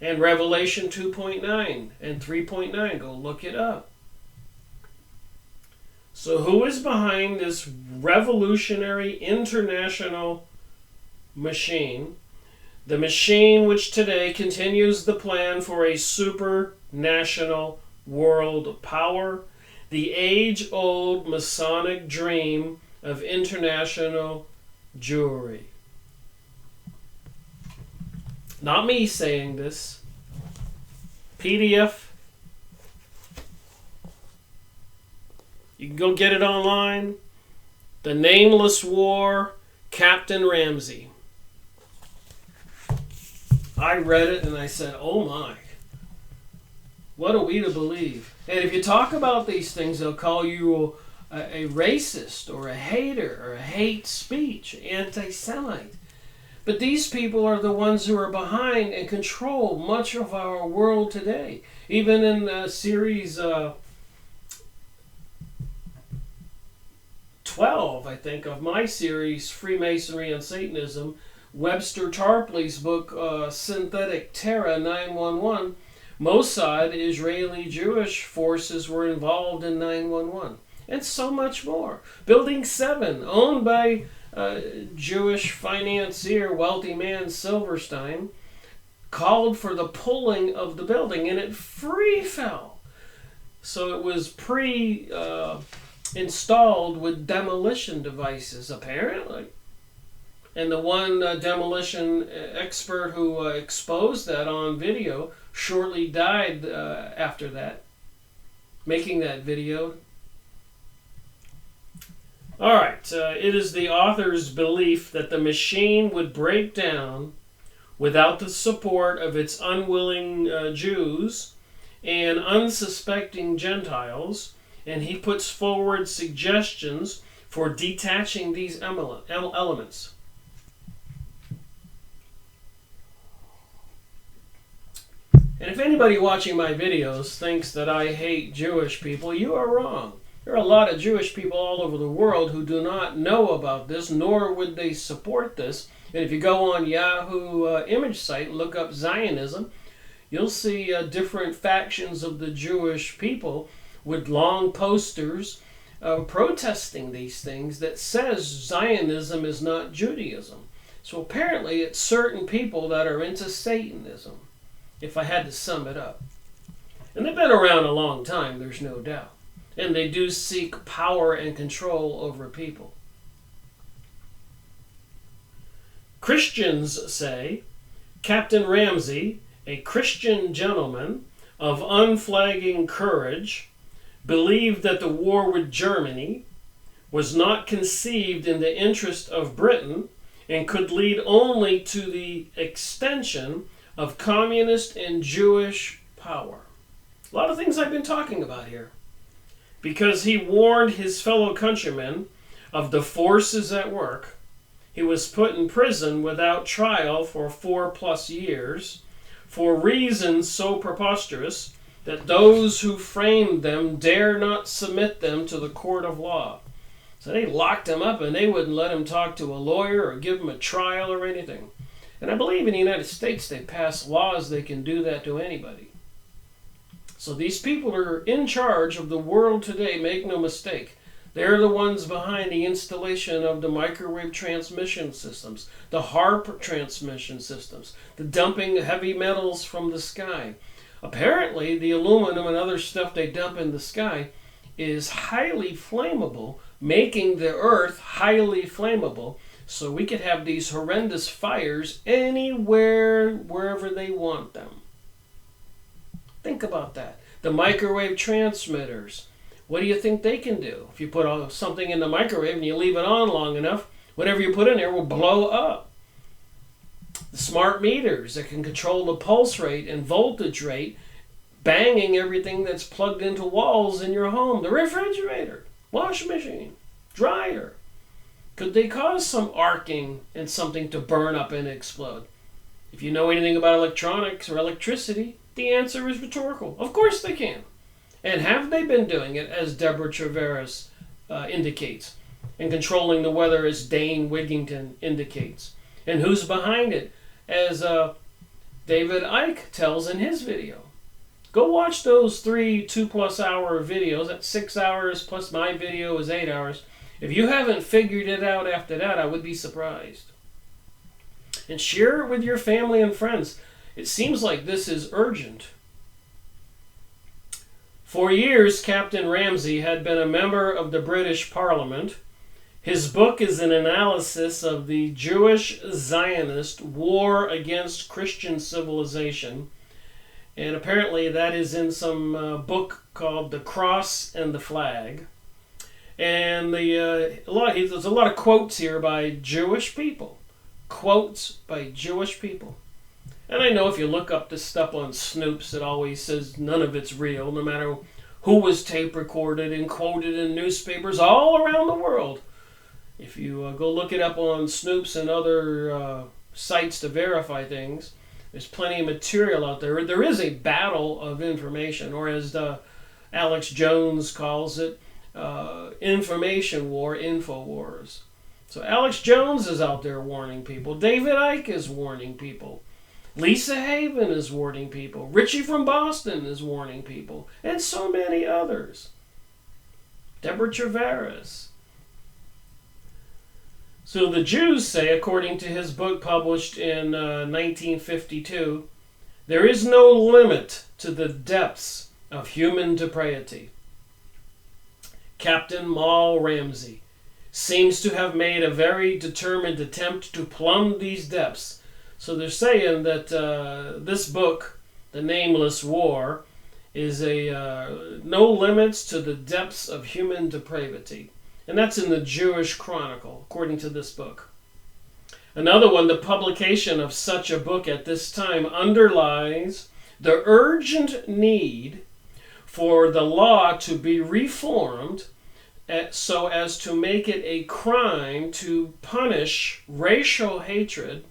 And Revelation 2.9 and 3.9, go look it up. So who is behind this revolutionary international machine? The machine which today continues the plan for a supranational world power, the age-old Masonic dream of international Jewry. Not me saying this. PDF. You can go get it online. The Nameless War, Captain Ramsay. I read it and I said, oh my. What are we to believe? And if you talk about these things, they'll call you a racist or a hater or a hate speech, anti-Semite. But these people are the ones who are behind and control much of our world today. Even in series 12, I think, of my series, Freemasonry and Satanism, Webster Tarpley's book, Synthetic Terror 911, Mossad, Israeli Jewish forces were involved in 911, and so much more. Building 7, owned by Jewish financier, wealthy man Silverstein, called for the pulling of the building, and it free fell. So it was installed with demolition devices, apparently. And the one demolition expert who exposed that on video shortly died after that, making that video. Alright, it is the author's belief that the machine would break down without the support of its unwilling Jews and unsuspecting Gentiles, and he puts forward suggestions for detaching these elements. And if anybody watching my videos thinks that I hate Jewish people, you are wrong. There are a lot of Jewish people all over the world who do not know about this, nor would they support this. And if you go on Yahoo image site and look up Zionism, you'll see different factions of the Jewish people with long posters protesting these things that says Zionism is not Judaism. So apparently it's certain people that are into Satanism, if I had to sum it up. And they've been around a long time, there's no doubt. And they do seek power and control over people. Christians say Captain Ramsay, a Christian gentleman of unflagging courage, believed that the war with Germany was not conceived in the interest of Britain and could lead only to the extension of communist and Jewish power. A lot of things I've been talking about here. Because he warned his fellow countrymen of the forces at work, he was put in prison without trial for 4+ years for reasons so preposterous that those who framed them dare not submit them to the court of law. So they locked him up and they wouldn't let him talk to a lawyer or give him a trial or anything. And I believe in the United States they pass laws they can do that to anybody. So these people are in charge of the world today, make no mistake. They're the ones behind the installation of the microwave transmission systems, the HARP transmission systems, the dumping heavy metals from the sky. Apparently, the aluminum and other stuff they dump in the sky is highly flammable, making the earth highly flammable, so we could have these horrendous fires anywhere, wherever they want them. Think about that. The microwave transmitters. What do you think they can do? If you put something in the microwave and you leave it on long enough, whatever you put in there will blow up. The smart meters that can control the pulse rate and voltage rate, banging everything that's plugged into walls in your home. The refrigerator, washing machine, dryer. Could they cause some arcing and something to burn up and explode? If you know anything about electronics or electricity, the answer is rhetorical. Of course they can. And have they been doing it, as Deborah Treveris indicates, and controlling the weather, as Dane Wigington indicates? And who's behind it, as David Icke tells in his video? Go watch those 3 2+ hour videos. That's 6 hours, plus my video is 8 hours. If you haven't figured it out after that, I would be surprised. And share it with your family and friends. It seems like this is urgent. For years, Captain Ramsay had been a member of the British Parliament. His book is an analysis of the Jewish-Zionist war against Christian civilization. And apparently that is in some book called The Cross and the Flag. And there's a lot of quotes here by Jewish people. Quotes by Jewish people. And I know if you look up this stuff on Snoops, it always says none of it's real, no matter who was tape recorded and quoted in newspapers all around the world. If you go look it up on Snoops and other sites to verify things, there's plenty of material out there. There is a battle of information, or as Alex Jones calls it, information war, InfoWars. So Alex Jones is out there warning people. David Icke is warning people. Lisa Haven is warning people. Richie from Boston is warning people. And so many others. Deborah Treveris. So the Jews say, according to his book published in 1952, there is no limit to the depths of human depravity. Captain Ramsay, seems to have made a very determined attempt to plumb these depths. So they're saying that this book, The Nameless War, is a no limits to the depths of human depravity. And that's in the Jewish Chronicle, according to this book. Another one, the publication of such a book at this time underlies the urgent need for the law to be reformed so as to make it a crime to punish racial hatred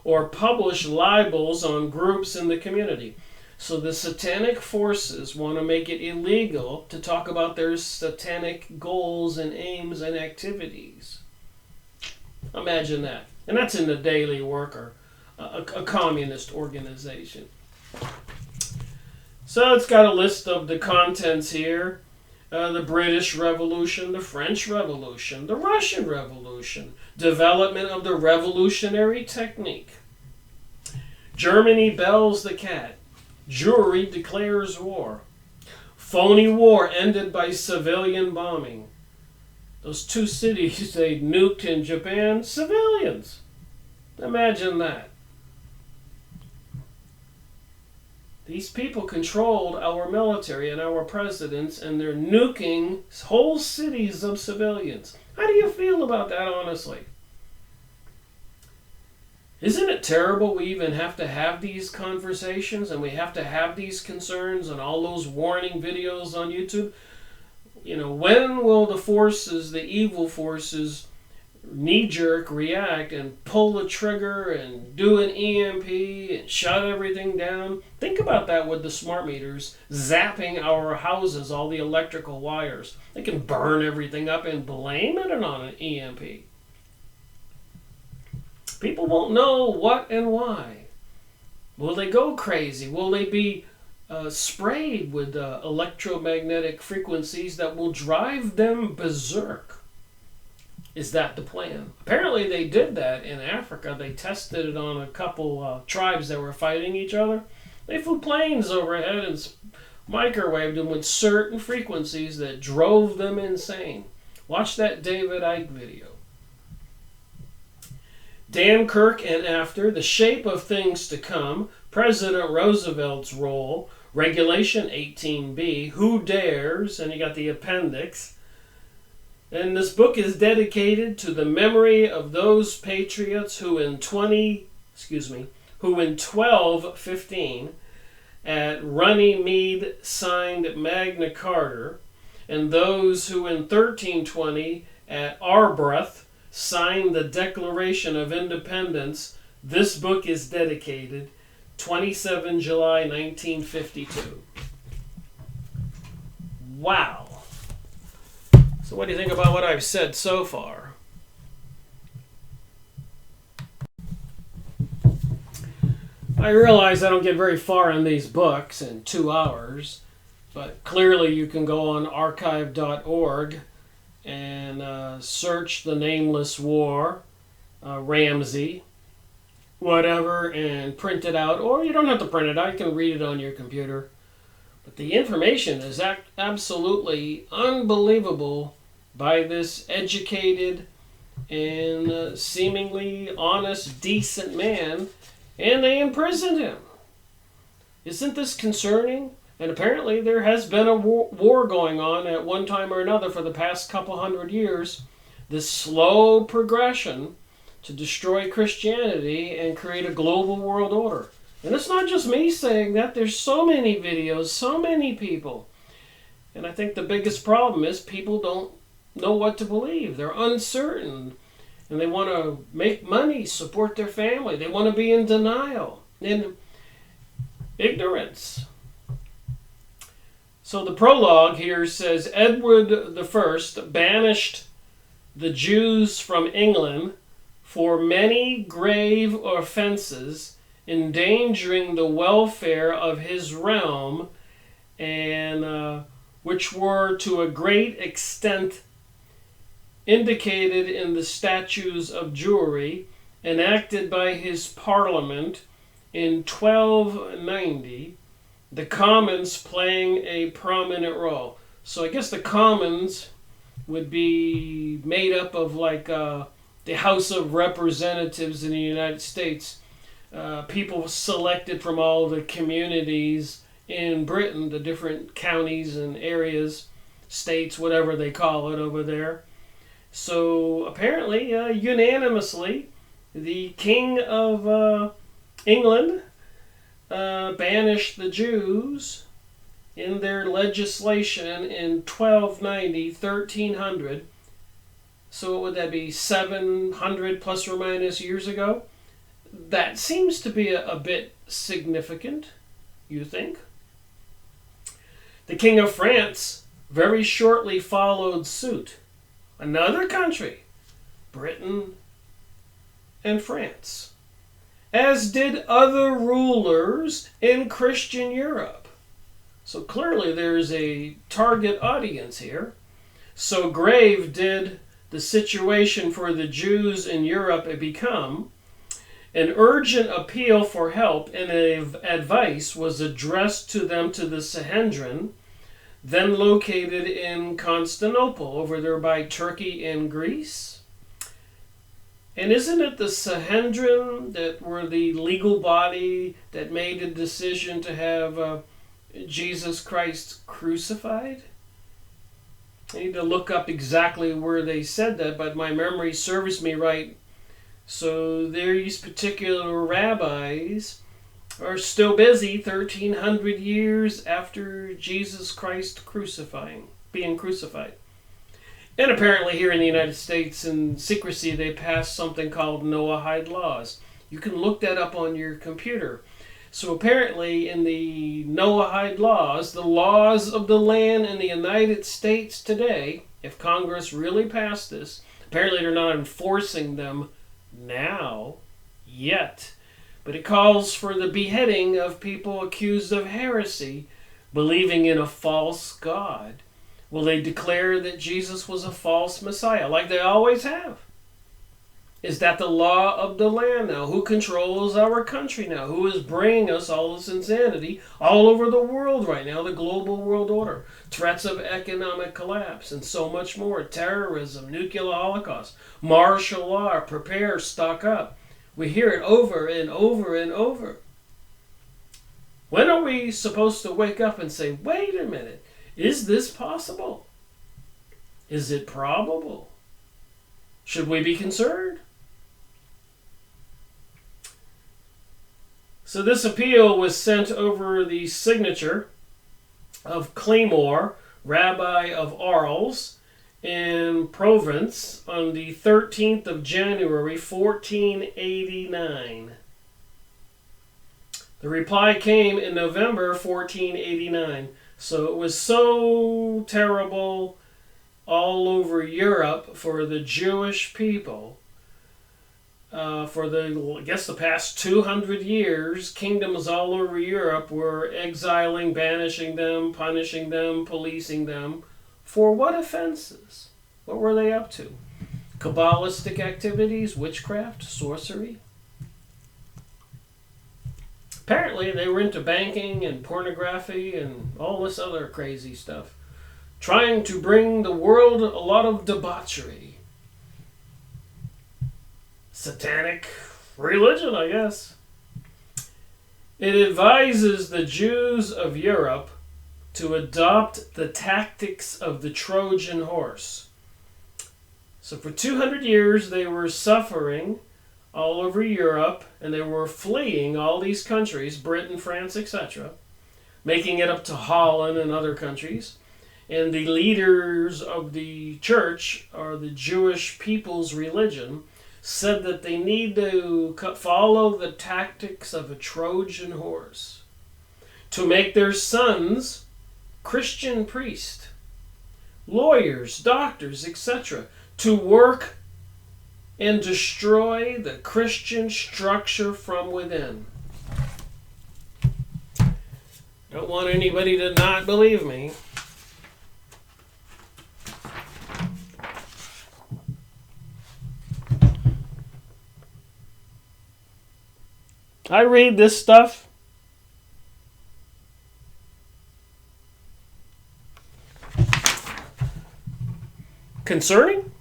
or publish libels on groups in the community. So the satanic forces want to make it illegal to talk about their satanic goals and aims and activities. Imagine that. And that's in the Daily Worker, a communist organization. So it's got a list of the contents here. The British Revolution, the French Revolution, the Russian Revolution, development of the revolutionary technique. Germany bells the cat. Jewry declares war. Phony war ended by civilian bombing. Those 2 cities they nuked in Japan, civilians. Imagine that. These people controlled our military and our presidents, and they're nuking whole cities of civilians. How do you feel about that, honestly? Isn't it terrible we even have to have these conversations and we have to have these concerns and all those warning videos on YouTube? You know, when will the forces, the evil forces, knee-jerk react and pull the trigger and do an EMP and shut everything down? Think about that with the smart meters zapping our houses, all the electrical wires. They can burn everything up and blame it on an EMP. People won't know what and why. Will they go crazy? Will they be sprayed with electromagnetic frequencies that will drive them berserk? Is that the plan? Apparently they did that in Africa. They tested it on a couple tribes that were fighting each other. They flew planes overhead and microwaved them with certain frequencies that drove them insane. Watch that David Icke video. Dan Kirk and After, The Shape of Things to Come, President Roosevelt's Role, Regulation 18B, Who Dares, and you got the appendix. And this book is dedicated to the memory of those patriots who in 1215 at Runnymede signed Magna Carta, and those who in 1320 at Arbroath signed the Declaration of Independence. This book is dedicated 27 July 1952. Wow. So what do you think about what I've said so far? I realize I don't get very far in these books in 2 hours, but clearly you can go on archive.org and search The Nameless War, Ramsay, whatever, and print it out. Or you don't have to print it out, you can read it on your computer. But the information is absolutely unbelievable by this educated and seemingly honest, decent man, and they imprisoned him. Isn't this concerning? And apparently there has been a war going on at one time or another for the past couple hundred years. This slow progression to destroy Christianity and create a global world order. And it's not just me saying that. There's so many videos, so many people. And I think the biggest problem is people don't know what to believe. They're uncertain. And they want to make money, support their family. They want to be in denial, in ignorance. So the prologue here says, Edward I banished the Jews from England for many grave offenses, endangering the welfare of his realm, and which were to a great extent indicated in the Statutes of Jewry, enacted by his Parliament in 1290, the Commons playing a prominent role. So I guess the Commons would be made up of like the House of Representatives in the United States. People selected from all the communities in Britain, the different counties and areas, states, whatever they call it over there. So apparently, unanimously, the King of England banished the Jews in their legislation in 1290, 1300. So what would that be, 700 plus or minus years ago? That seems to be a bit significant, you think? The King of France very shortly followed suit. Another country, Britain and France, as did other rulers in Christian Europe. So clearly there's a target audience here. So grave did the situation for the Jews in Europe become. An urgent appeal for help and advice was addressed to them to the Sanhedrin, then located in Constantinople, over there by Turkey and Greece. And isn't it the Sanhedrin that were the legal body that made a decision to have Jesus Christ crucified? I need to look up exactly where they said that, but my memory serves me right. So these particular rabbis are still busy 1,300 years after Jesus Christ being crucified. And apparently here in the United States, in secrecy, they passed something called Noahide laws. You can look that up on your computer. So apparently in the Noahide laws, the laws of the land in the United States today, if Congress really passed this, apparently they're not enforcing them now, yet. But it calls for the beheading of people accused of heresy, believing in a false God. Will they declare that Jesus was a false Messiah, like they always have? Is that the law of the land now? Who controls our country now? Who is bringing us all this insanity all over the world right now? The global world order, threats of economic collapse, and so much more. Terrorism, nuclear holocaust, martial law, prepare, stock up. We hear it over and over and over. When are we supposed to wake up and say, wait a minute, is this possible? Is it probable? Should we be concerned? So this appeal was sent over the signature of Claymore, Rabbi of Arles, in Provence on the 13th of January, 1489. The reply came in November 1489. So it was so terrible all over Europe for the Jewish people. For the past 200 years, kingdoms all over Europe were exiling, banishing them, punishing them, policing them. For what offenses? What were they up to? Kabbalistic activities, witchcraft, sorcery? Apparently they were into banking and pornography and all this other crazy stuff. Trying to bring the world a lot of debauchery. Satanic religion, I guess. It advises the Jews of Europe to adopt the tactics of the Trojan horse. So for 200 years they were suffering all over Europe, and they were fleeing all these countries, Britain, France, etc., making it up to Holland and other countries. And the leaders of the church, or the Jewish people's religion, said that they need to follow the tactics of a Trojan horse to make their sons Christian priests, lawyers, doctors, etc., to work and destroy the Christian structure from within. Don't want anybody to not believe me. I read this stuff. Concerning?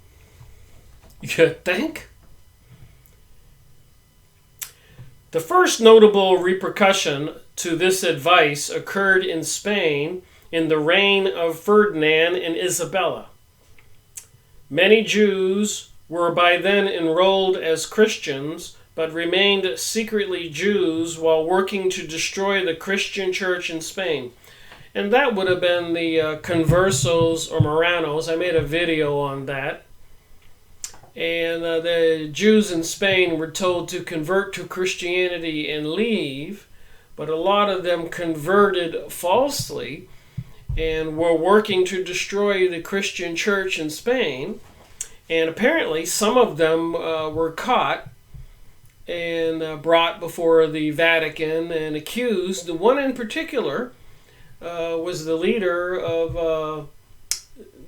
You think? The first notable repercussion to this advice occurred in Spain in the reign of Ferdinand and Isabella. Many Jews were by then enrolled as Christians, but remained secretly Jews while working to destroy the Christian church in Spain. And that would have been the conversos or Moranos. I made a video on that. And the Jews in Spain were told to convert to Christianity and leave, but a lot of them converted falsely and were working to destroy the Christian church in Spain. And apparently some of them were caught and brought before the Vatican and accused. The one in particular was the leader of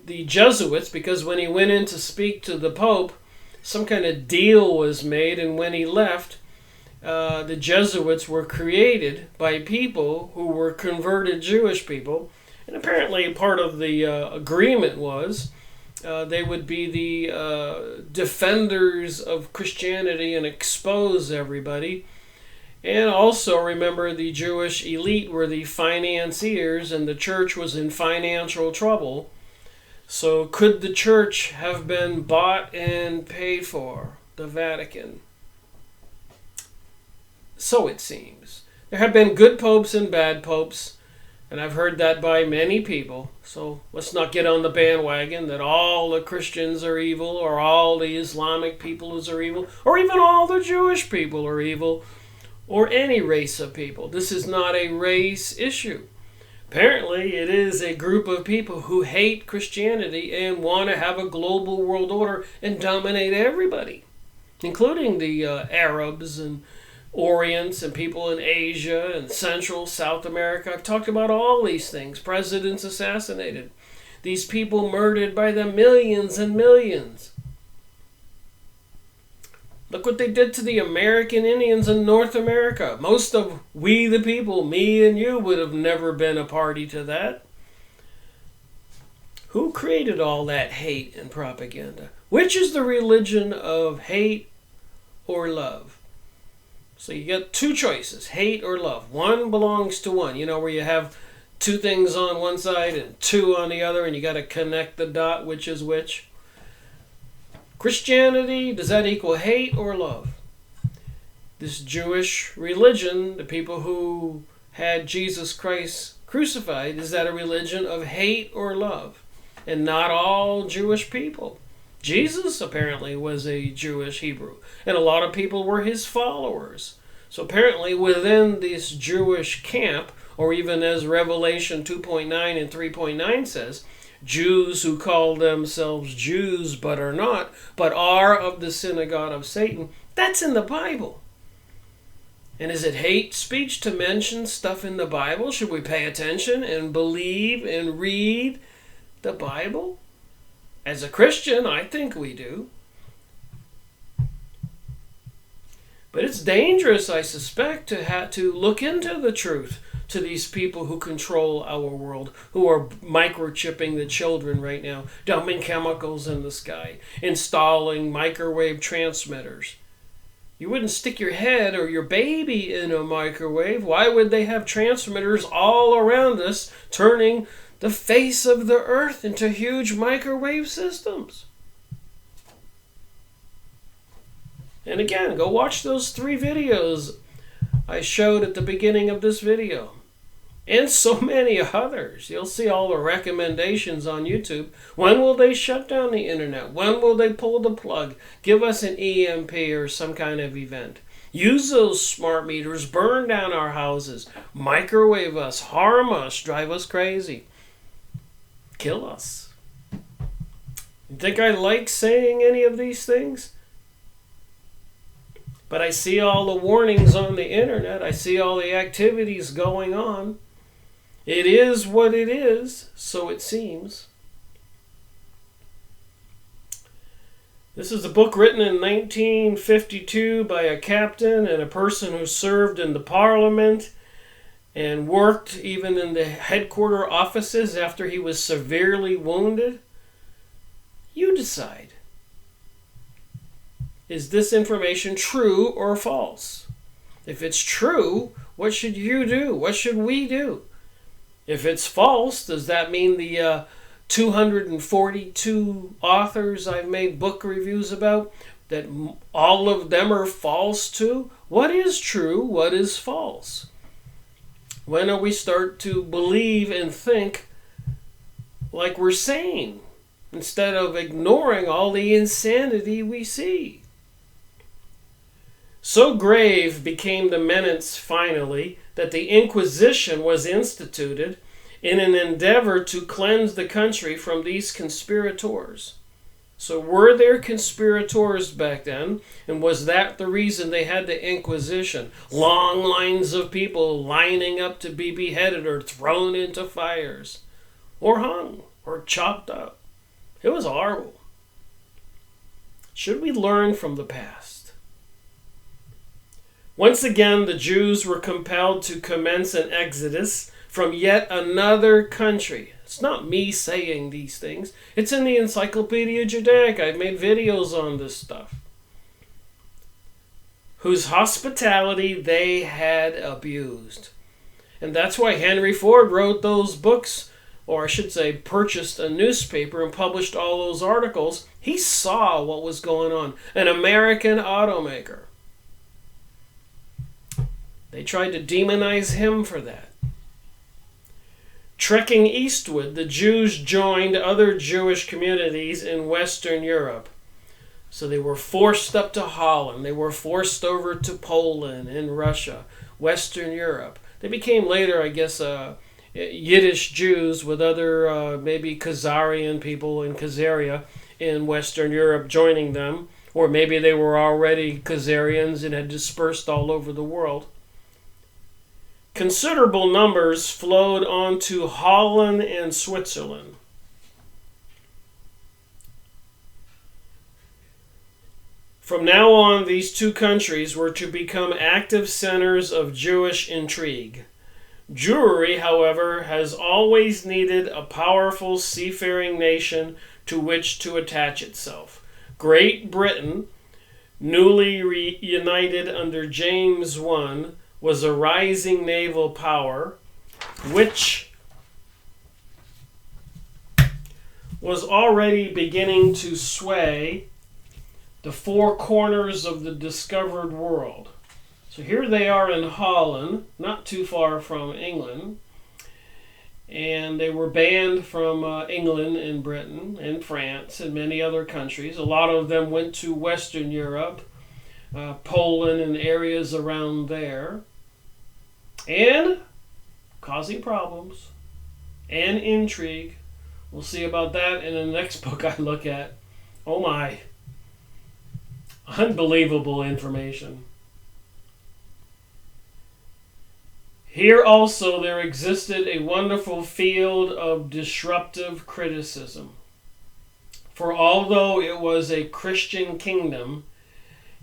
the Jesuits, because when he went in to speak to the Pope, some kind of deal was made, and when he left, the Jesuits were created by people who were converted Jewish people, and apparently part of the agreement was they would be the defenders of Christianity and expose everybody. And also remember, the Jewish elite were the financiers, and the church was in financial trouble. So could the church have been bought and paid for? The Vatican. So it seems. There have been good popes and bad popes, and I've heard that by many people. So let's not get on the bandwagon that all the Christians are evil, or all the Islamic peoples are evil, or even all the Jewish people are evil, or any race of people. This is not a race issue. Apparently, it is a group of people who hate Christianity and want to have a global world order and dominate everybody, including the Arabs and Orients and people in Asia and Central, South America. I've talked about all these things. Presidents assassinated. These people murdered by the millions and millions. Look what they did to the American Indians in North America. Most of we the people, me and you, would have never been a party to that. Who created all that hate and propaganda? Which is the religion of hate or love? So you get two choices, hate or love. One belongs to one. You know, where you have two things on one side and two on the other, and you got to connect the dot, which is which. Christianity, does that equal hate or love? This Jewish religion, the people who had Jesus Christ crucified, is that a religion of hate or love? And not all Jewish people. Jesus apparently was a Jewish Hebrew, and a lot of people were his followers. So apparently within this Jewish camp, or even as Revelation 2.9 and 3.9 says, Jews who call themselves Jews but are not, but are of the synagogue of Satan. That's in the Bible. And is it hate speech to mention stuff in the Bible? Should we pay attention and believe and read the Bible? As a Christian, I think we do. But it's dangerous, I suspect, to have to look into the truth to these people who control our world, who are microchipping the children right now, dumping chemicals in the sky, installing microwave transmitters. You wouldn't stick your head or your baby in a microwave. Why would they have transmitters all around us, turning the face of the earth into huge microwave systems? And again, go watch those 3 videos I showed at the beginning of this video. And so many others. You'll see all the recommendations on YouTube. When will they shut down the internet? When will they pull the plug? Give us an EMP or some kind of event. Use those smart meters. Burn down our houses. Microwave us. Harm us. Drive us crazy. Kill us. You think I like saying any of these things? But I see all the warnings on the internet. I see all the activities going on. It is what it is, so it seems. This is a book written in 1952 by a captain and a person who served in the parliament and worked even in the headquarter offices after he was severely wounded. You decide. Is this information true or false? If it's true, what should you do? What should we do? If it's false, does that mean the 242 authors I've made book reviews about, that all of them are false too? What is true? What is false? When do we start to believe and think like we're sane, instead of ignoring all the insanity we see? So grave became the menace finally that the Inquisition was instituted in an endeavor to cleanse the country from these conspirators. So were there conspirators back then? And was that the reason they had the Inquisition? Long lines of people lining up to be beheaded or thrown into fires, or hung, or chopped up. It was horrible. Should we learn from the past? Once again, the Jews were compelled to commence an exodus from yet another country. It's not me saying these things. It's in the Encyclopedia Judaica. I've made videos on this stuff. Whose hospitality they had abused. And that's why Henry Ford wrote those books, or I should say purchased a newspaper and published all those articles. He saw what was going on. An American automaker. They tried to demonize him for that. Trekking eastward, the Jews joined other Jewish communities in Western Europe. So they were forced up to Holland. They were forced over to Poland and Russia, Western Europe. They became later, I guess, Yiddish Jews with other maybe Khazarian people in Khazaria in Western Europe joining them. Or maybe they were already Khazarians and had dispersed all over the world. Considerable numbers flowed on to Holland and Switzerland. From now on, these two countries were to become active centers of Jewish intrigue. Jewry, however, has always needed a powerful seafaring nation to which to attach itself. Great Britain, newly reunited under James I, was a rising naval power, which was already beginning to sway the four corners of the discovered world. So here they are in Holland, not too far from England, and they were banned from England and Britain and France and many other countries. A lot of them went to Western Europe, Poland and areas around there, and causing problems and intrigue. We'll see about that in the next book I look at. Oh my, unbelievable information. Here also there existed a wonderful field of disruptive criticism. For although it was a Christian kingdom,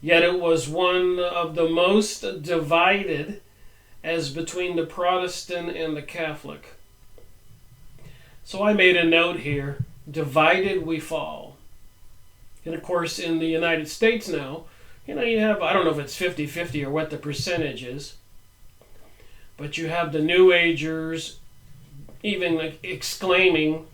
yet it was one of the most divided, as between the Protestant and the Catholic. So I made a note here, divided we fall. And of course in the United States now, you have, I don't know if it's 50-50 or what the percentage is, but you have the New Agers even exclaiming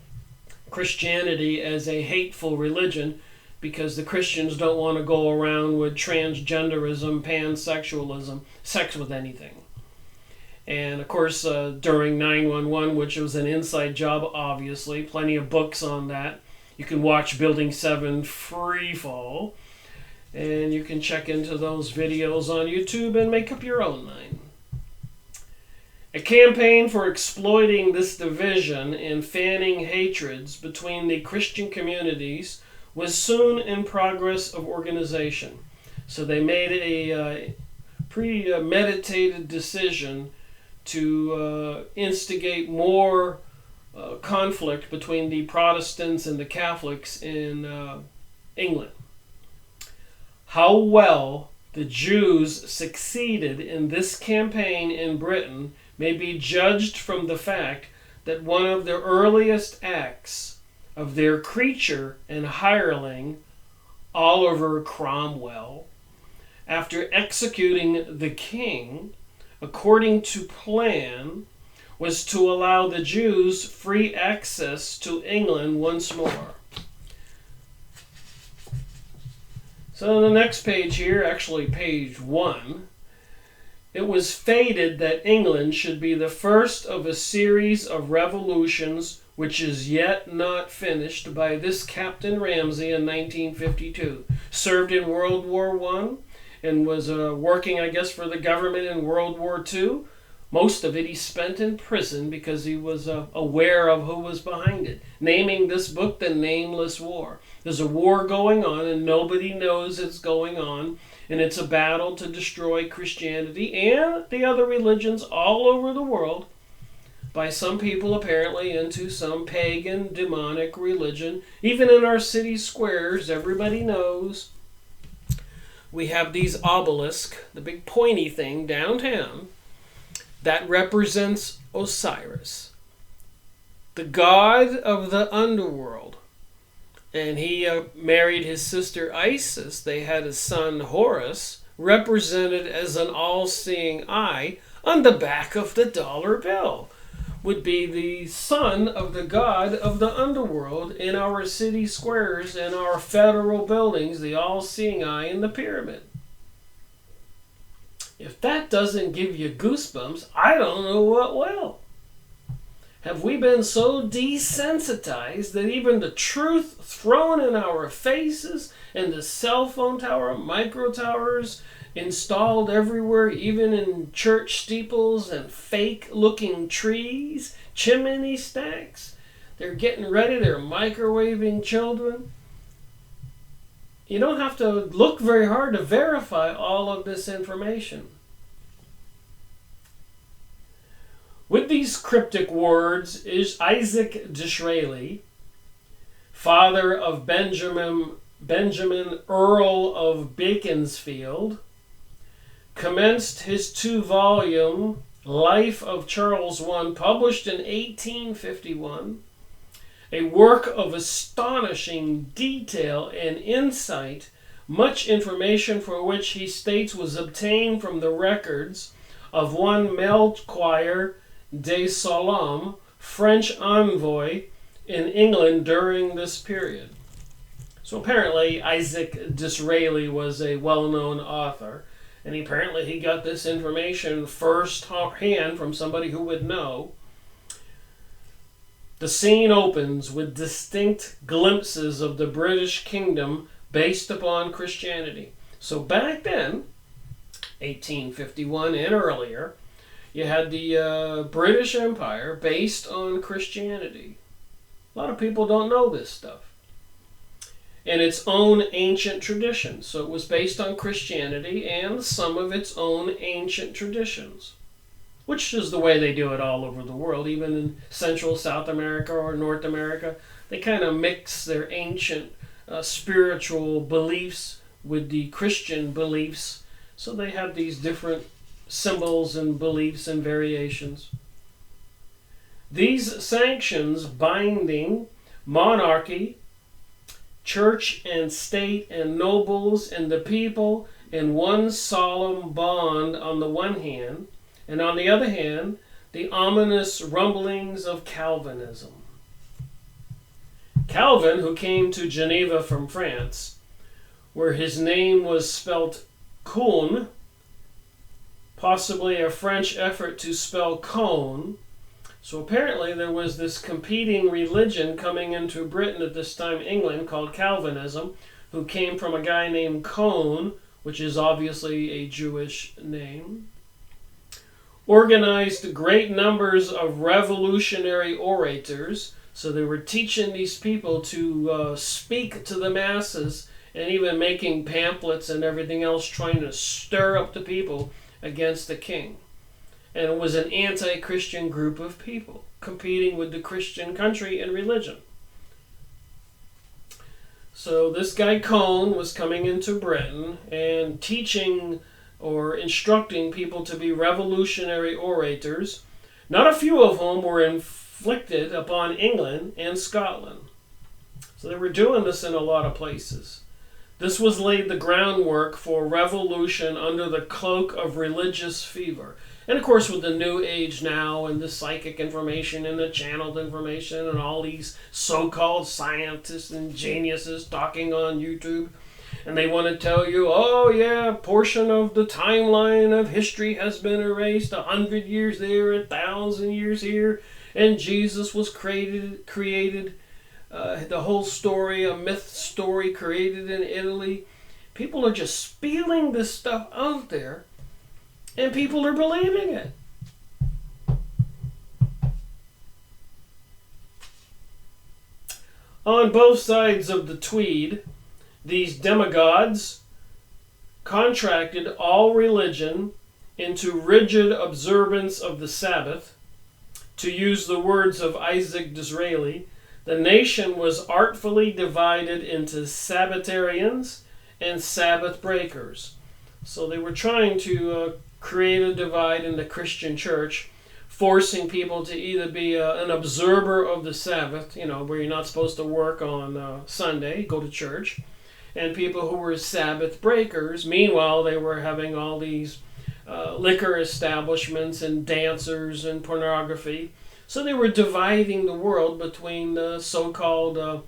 Christianity as a hateful religion, because the Christians don't want to go around with transgenderism, pansexualism, sex with anything. And of course, during 9/11, which was an inside job, obviously, plenty of books on that. You can watch Building 7 Free Fall, and you can check into those videos on YouTube and make up your own mind. A campaign for exploiting this division and fanning hatreds between the Christian communities was soon in progress of organization. So they made a premeditated decision to instigate more conflict between the Protestants and the Catholics in England. How well the Jews succeeded in this campaign in Britain may be judged from the fact that one of their earliest acts of their creature and hireling, Oliver Cromwell, after executing the king, according to plan, was to allow the Jews free access to England once more. So on the next page here, actually page 1, it was fated that England should be the first of a series of revolutions which is yet not finished by this Captain Ramsay in 1952. Served in World War I and was working, I guess, for the government in World War II. Most of it he spent in prison because he was aware of who was behind it, naming this book The Nameless War. There's a war going on and nobody knows it's going on, and it's a battle to destroy Christianity and the other religions all over the world by some people apparently into some pagan, demonic religion. Even in our city squares, everybody knows we have these obelisks, the big pointy thing downtown, that represents Osiris, the god of the underworld. And he married his sister Isis. They had a son Horus, represented as an all-seeing eye on the back of the dollar bill. Would be the son of the god of the underworld in our city squares and our federal buildings, the all-seeing eye in the pyramid. If that doesn't give you goosebumps, I don't know what will. Have we been so desensitized that even the truth thrown in our faces and the cell phone tower, micro towers installed everywhere, even in church steeples and fake-looking trees, chimney stacks, they're getting ready, they're microwaving children. You don't have to look very hard to verify all of this information. With these cryptic words is Isaac Disraeli, father of Benjamin Earl of Beaconsfield, commenced his 2-volume Life of Charles I, published in 1851, a work of astonishing detail and insight, much information for which he states was obtained from the records of one Melchior de Salom, French envoy in England during this period. So apparently Isaac Disraeli was a well-known author, and apparently he got this information first hand from somebody who would know. The scene opens with distinct glimpses of the British kingdom based upon Christianity. So back then, 1851 and earlier, you had the British Empire based on Christianity. A lot of people don't know this stuff. And its own ancient traditions. So it was based on Christianity and some of its own ancient traditions, which is the way they do it all over the world. Even in Central South America or North America, they kind of mix their ancient spiritual beliefs with the Christian beliefs. So they have these different symbols and beliefs and variations. These sanctions binding monarchy, church and state and nobles and the people in one solemn bond on the one hand, and on the other hand, the ominous rumblings of Calvinism. Calvin, who came to Geneva from France, where his name was spelt Coon, possibly a French effort to spell cone. So apparently there was this competing religion coming into Britain at this time, England, called Calvinism, who came from a guy named Cone, which is obviously a Jewish name. Organized great numbers of revolutionary orators, so they were teaching these people to speak to the masses and even making pamphlets and everything else, trying to stir up the people against the king. And it was an anti-Christian group of people competing with the Christian country and religion. So this guy Cone was coming into Britain and teaching or instructing people to be revolutionary orators, not a few of whom were inflicted upon England and Scotland. So they were doing this in a lot of places. This was laid the groundwork for revolution under the cloak of religious fever. And of course, with the New Age now and the psychic information and the channeled information and all these so-called scientists and geniuses talking on YouTube, and they want to tell you, oh yeah, a portion of the timeline of history has been erased, 100 years there, 1,000 years here, and Jesus was created, the whole story, a myth story created in Italy. People are just spilling this stuff out there, and people are believing it. On both sides of the Tweed, these demigods contracted all religion into rigid observance of the Sabbath. To use the words of Isaac Disraeli, the nation was artfully divided into Sabbatarians and Sabbath breakers. So they were trying to create a divide in the Christian church, forcing people to either be an observer of the Sabbath, where you're not supposed to work on Sunday, go to church, and people who were Sabbath breakers. Meanwhile, they were having all these liquor establishments and dancers and pornography. So they were dividing the world between the so-called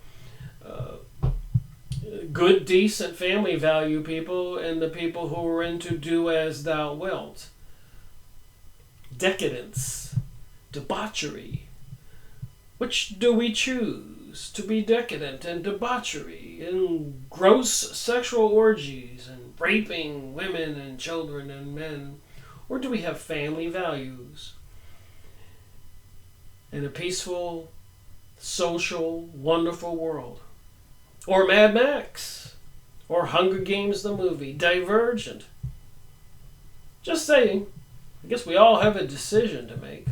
good, decent, family value people and the people who were into do as thou wilt. Decadence, debauchery. Which do we choose? To be decadent and debauchery and gross sexual orgies and raping women and children and men? Or do we have family values in a peaceful, social, wonderful world? Or Mad Max? Or Hunger Games the movie? Divergent? Just saying. I guess we all have a decision to make.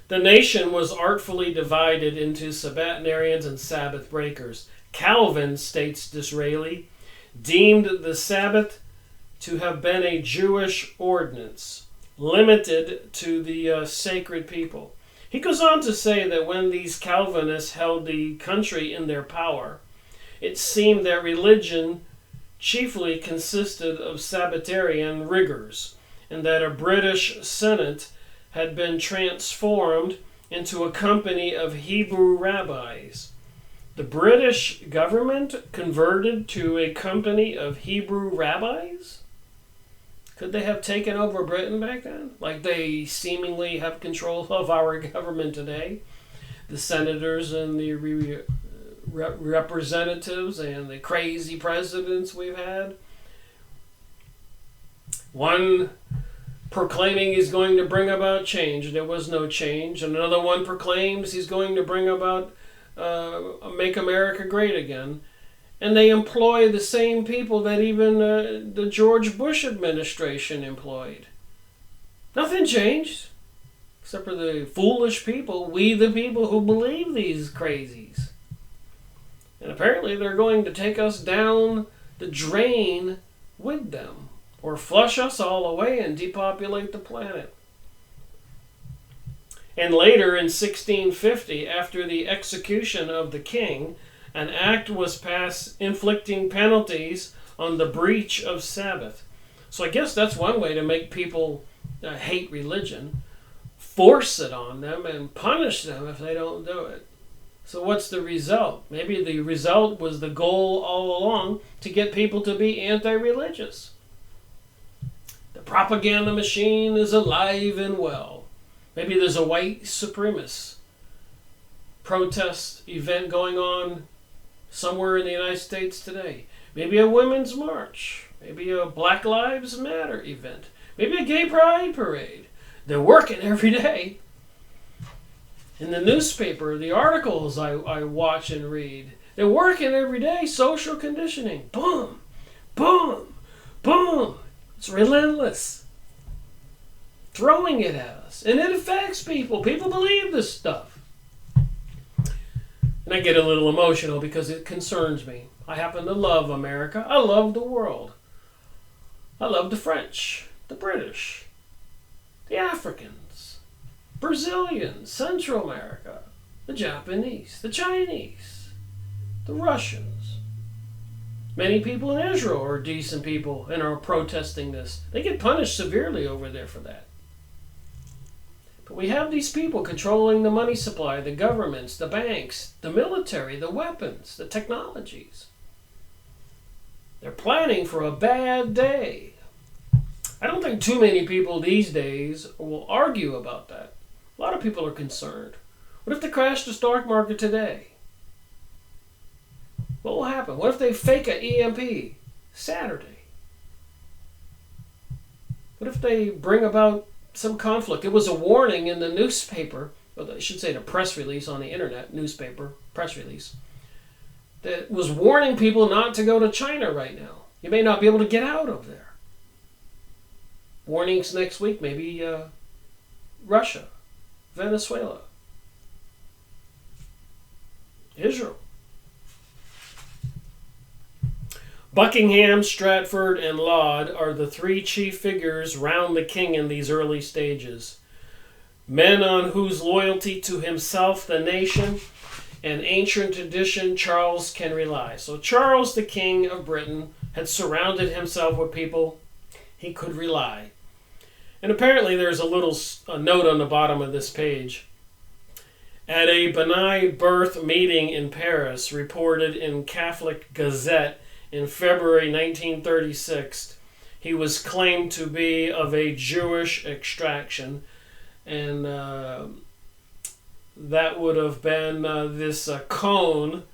The nation was artfully divided into Sabbatarians and Sabbath breakers. Calvin, states Disraeli, deemed the Sabbath to have been a Jewish ordinance, limited to the sacred people. He goes on to say that when these Calvinists held the country in their power, it seemed that religion chiefly consisted of Sabbatarian rigors, and that a British Senate had been transformed into a company of Hebrew rabbis. The British government converted to a company of Hebrew rabbis? Could they have taken over Britain back then? Like they seemingly have control of our government today? The senators and the representatives and the crazy presidents we've had. One proclaiming he's going to bring about change, and there was no change. And another one proclaims he's going to bring about make America great again. And they employ the same people that even the George Bush administration employed. Nothing changed, except for the foolish people, we the people who believe these crazies. And apparently they're going to take us down the drain with them, or flush us all away and depopulate the planet. And later in 1650, after the execution of the king, an act was passed inflicting penalties on the breach of Sabbath. So I guess that's one way to make people hate religion. Force it on them and punish them if they don't do it. So what's the result? Maybe the result was the goal all along, to get people to be anti-religious. The propaganda machine is alive and well. Maybe there's a white supremacist protest event going on somewhere in the United States today. Maybe a women's march. Maybe a Black Lives Matter event. Maybe a gay pride parade. They're working every day. In the newspaper, the articles I watch and read, they're working every day. Social conditioning. Boom, boom, boom. It's relentless. Throwing it at us. And it affects people. People believe this stuff. And I get a little emotional because it concerns me. I happen to love America. I love the world. I love the French, the British, the Africans, Brazilians, Central America, the Japanese, the Chinese, the Russians. Many people in Israel are decent people and are protesting this. They get punished severely over there for that. But we have these people controlling the money supply, the governments, the banks, the military, the weapons, the technologies. They're planning for a bad day. I don't think too many people these days will argue about that. A lot of people are concerned. What if they crash the stock market today? What will happen? What if they fake an EMP Saturday? What if they bring about some conflict? It was a warning in the newspaper, or I should say the press release on the internet, newspaper, press release, that was warning people not to go to China right now. You may not be able to get out of there. Warnings next week, maybe Russia, Venezuela, Israel. Buckingham, Stratford, and Laud are the three chief figures round the king in these early stages. Men on whose loyalty to himself, the nation, and ancient tradition Charles can rely. So Charles, the King of Britain, had surrounded himself with people he could rely. And apparently there's a note on the bottom of this page. At a Benai birth meeting in Paris, reported in Catholic Gazette in February 1936, he was claimed to be of a Jewish extraction, and that would have been this Cone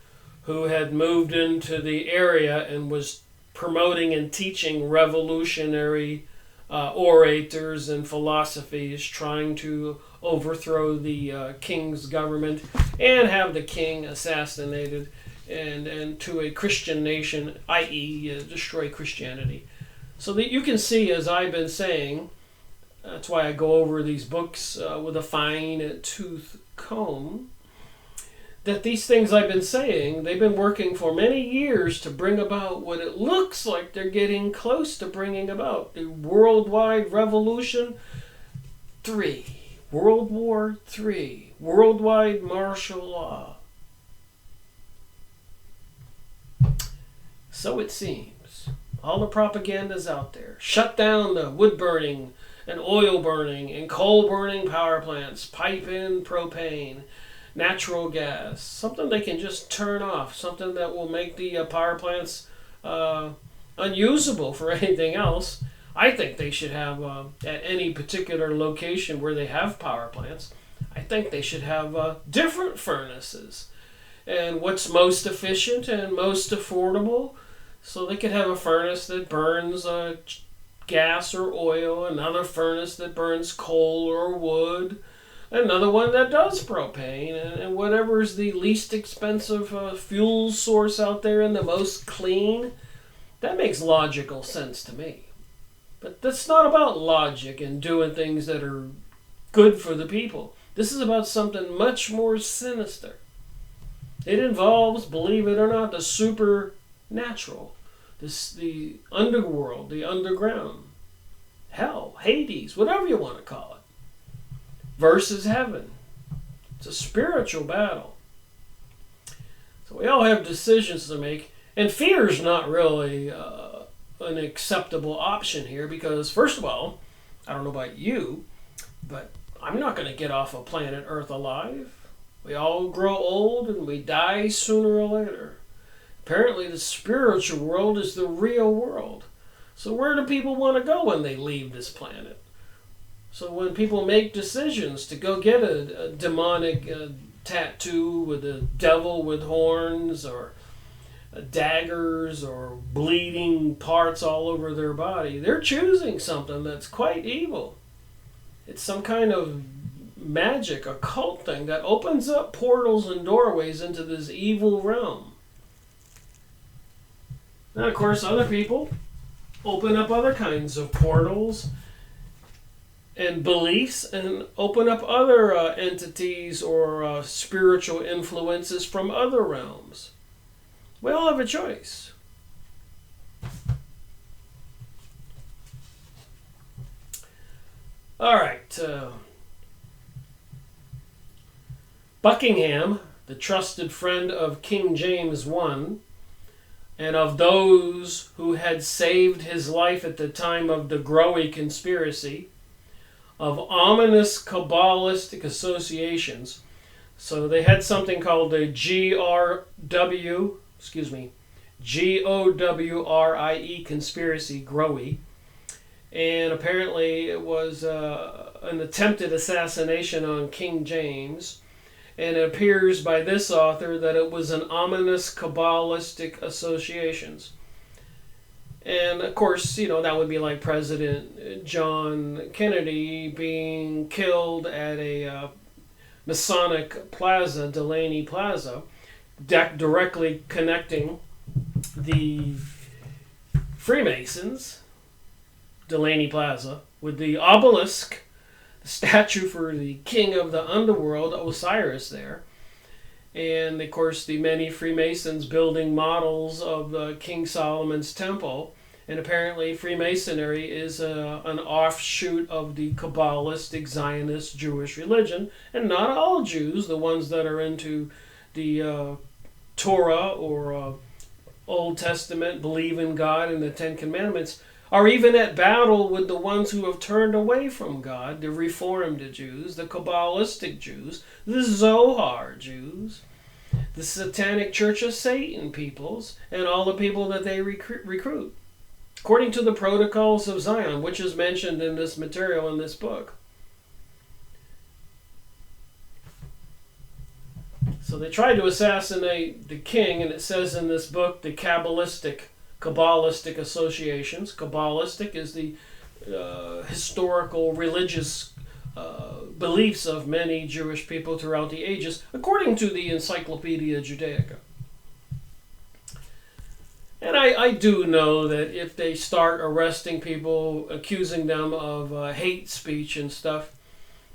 who had moved into the area and was promoting and teaching revolutionary orators and philosophies, trying to overthrow the king's government and have the king assassinated, and to a Christian nation, i.e. Destroy Christianity. So that you can see, as I've been saying, that's why I go over these books with a fine tooth comb, that these things I've been saying, they've been working for many years to bring about what it looks like they're getting close to bringing about. The worldwide revolution 3, World War III, worldwide martial law. So it seems. All the propaganda's out there. Shut down the wood burning and oil burning and coal burning power plants. Pipe in propane, natural gas. Something they can just turn off. Something that will make the power plants unusable for anything else. I think they should have, at any particular location where they have power plants, I think they should have different furnaces. And what's most efficient and most affordable, so they could have a furnace that burns gas or oil, another furnace that burns coal or wood, another one that does propane, and whatever is the least expensive fuel source out there and the most clean. That makes logical sense to me. But that's not about logic and doing things that are good for the people. This is about something much more sinister. It involves, believe it or not, the supernatural, the underworld, the underground, hell, Hades, whatever you want to call it, versus heaven. It's a spiritual battle. So we all have decisions to make, and fear is not really an acceptable option here because, first of all, I don't know about you, but I'm not going to get off of planet Earth alive. We all grow old and we die sooner or later. Apparently the spiritual world is the real world. So where do people want to go when they leave this planet? So when people make decisions to go get a demonic tattoo with a devil with horns or daggers or bleeding parts all over their body, they're choosing something that's quite evil. It's some kind of magic, occult thing that opens up portals and doorways into this evil realm. And of course, other people open up other kinds of portals and beliefs and open up other entities or spiritual influences from other realms. We all have a choice. All right. Buckingham, the trusted friend of King James I, and of those who had saved his life at the time of the Growy conspiracy, of ominous Kabbalistic associations. So they had something called the GOWRIE conspiracy, Growy. And apparently it was an attempted assassination on King James. And it appears by this author that it was an ominous Kabbalistic associations. And of course, that would be like President John Kennedy being killed at a Masonic plaza, Delaney Plaza, directly connecting the Freemasons, Delaney Plaza, with the obelisk, the statue for the king of the underworld, Osiris, there. And, of course, the many Freemasons building models of King Solomon's temple. And apparently Freemasonry is an offshoot of the Kabbalistic Zionist Jewish religion. And not all Jews, the ones that are into the Torah or Old Testament, believe in God and the Ten Commandments, are even at battle with the ones who have turned away from God, the Reformed Jews, the Kabbalistic Jews, the Zohar Jews, the Satanic Church of Satan peoples, and all the people that they recruit, according to the protocols of Zion, which is mentioned in this material in this book. So they tried to assassinate the king, and it says in this book, the Kabbalistic associations. Kabbalistic is the historical religious beliefs of many Jewish people throughout the ages, according to the Encyclopedia Judaica. And I do know that if they start arresting people, accusing them of hate speech and stuff,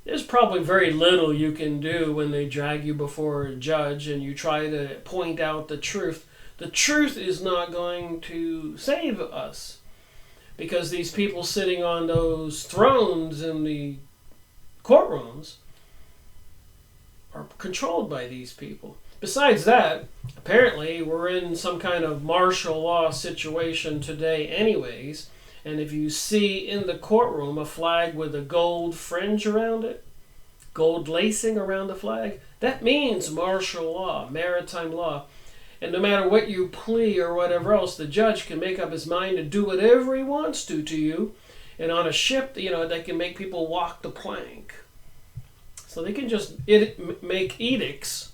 there's probably very little you can do when they drag you before a judge and you try to point out the truth. The truth is not going to save us, because these people sitting on those thrones in the courtrooms are controlled by these people. Besides that, apparently we're in some kind of martial law situation today anyways, and if you see in the courtroom a flag with a gold fringe around it, gold lacing around the flag, that means martial law, maritime law. And no matter what you plea or whatever else, the judge can make up his mind to do whatever he wants to you. And on a ship, they can make people walk the plank. So they can just make edicts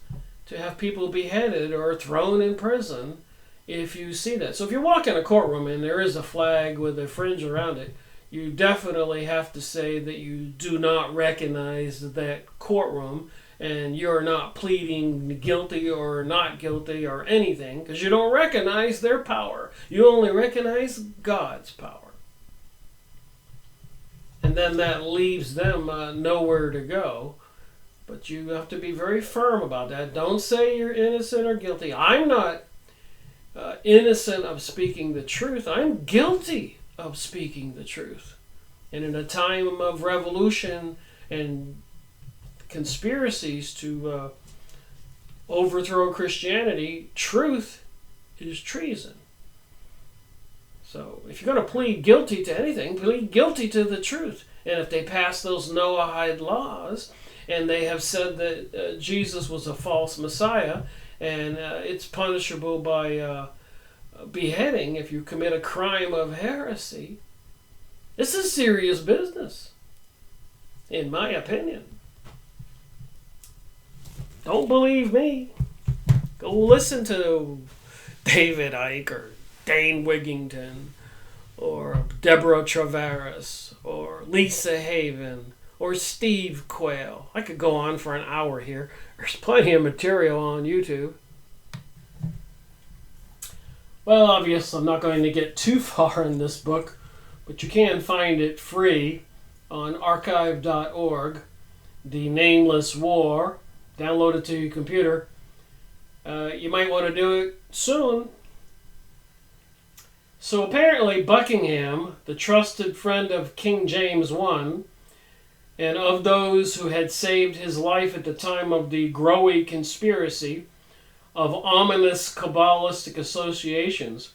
to have people beheaded or thrown in prison if you see that. So if you walk in a courtroom and there is a flag with a fringe around it, you definitely have to say that you do not recognize that courtroom, and you're not pleading guilty or not guilty or anything, because you don't recognize their power. You only recognize God's power. And then that leaves them nowhere to go. But you have to be very firm about that. Don't say you're innocent or guilty. I'm not innocent of speaking the truth. I'm guilty of speaking the truth. And in a time of revolution and conspiracies to overthrow Christianity, truth is treason. So if you're going to plead guilty to anything, plead guilty to the truth. And if they pass those Noahide laws, and they have said that Jesus was a false Messiah, and it's punishable by beheading if you commit a crime of heresy, this is serious business, in my opinion. Don't believe me? Go listen to David Icke or Dane Wigington or Deborah Travaris or Lisa Haven or Steve Quayle. I could go on for an hour here. There's plenty of material on YouTube. Well, obviously I'm not going to get too far in this book, but you can find it free on archive.org, The Nameless War. Download it to your computer. You might want to do it soon. So apparently Buckingham, the trusted friend of King James I, And of those who had saved his life at the time of the Growy conspiracy of ominous Kabbalistic associations,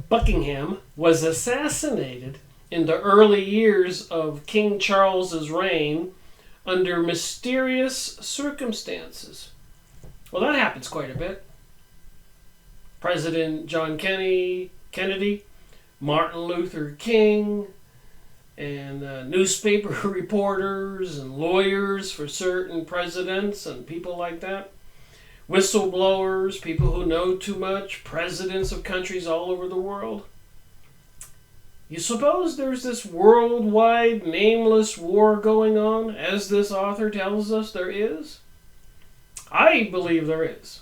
Buckingham was assassinated in the early years of King Charles's reign under mysterious circumstances. Well, that happens quite a bit. President John Kennedy, Martin Luther King, and newspaper reporters and lawyers for certain presidents and people like that. Whistleblowers, people who know too much, presidents of countries all over the world. You suppose there's this worldwide nameless war going on, as this author tells us there is? I believe there is.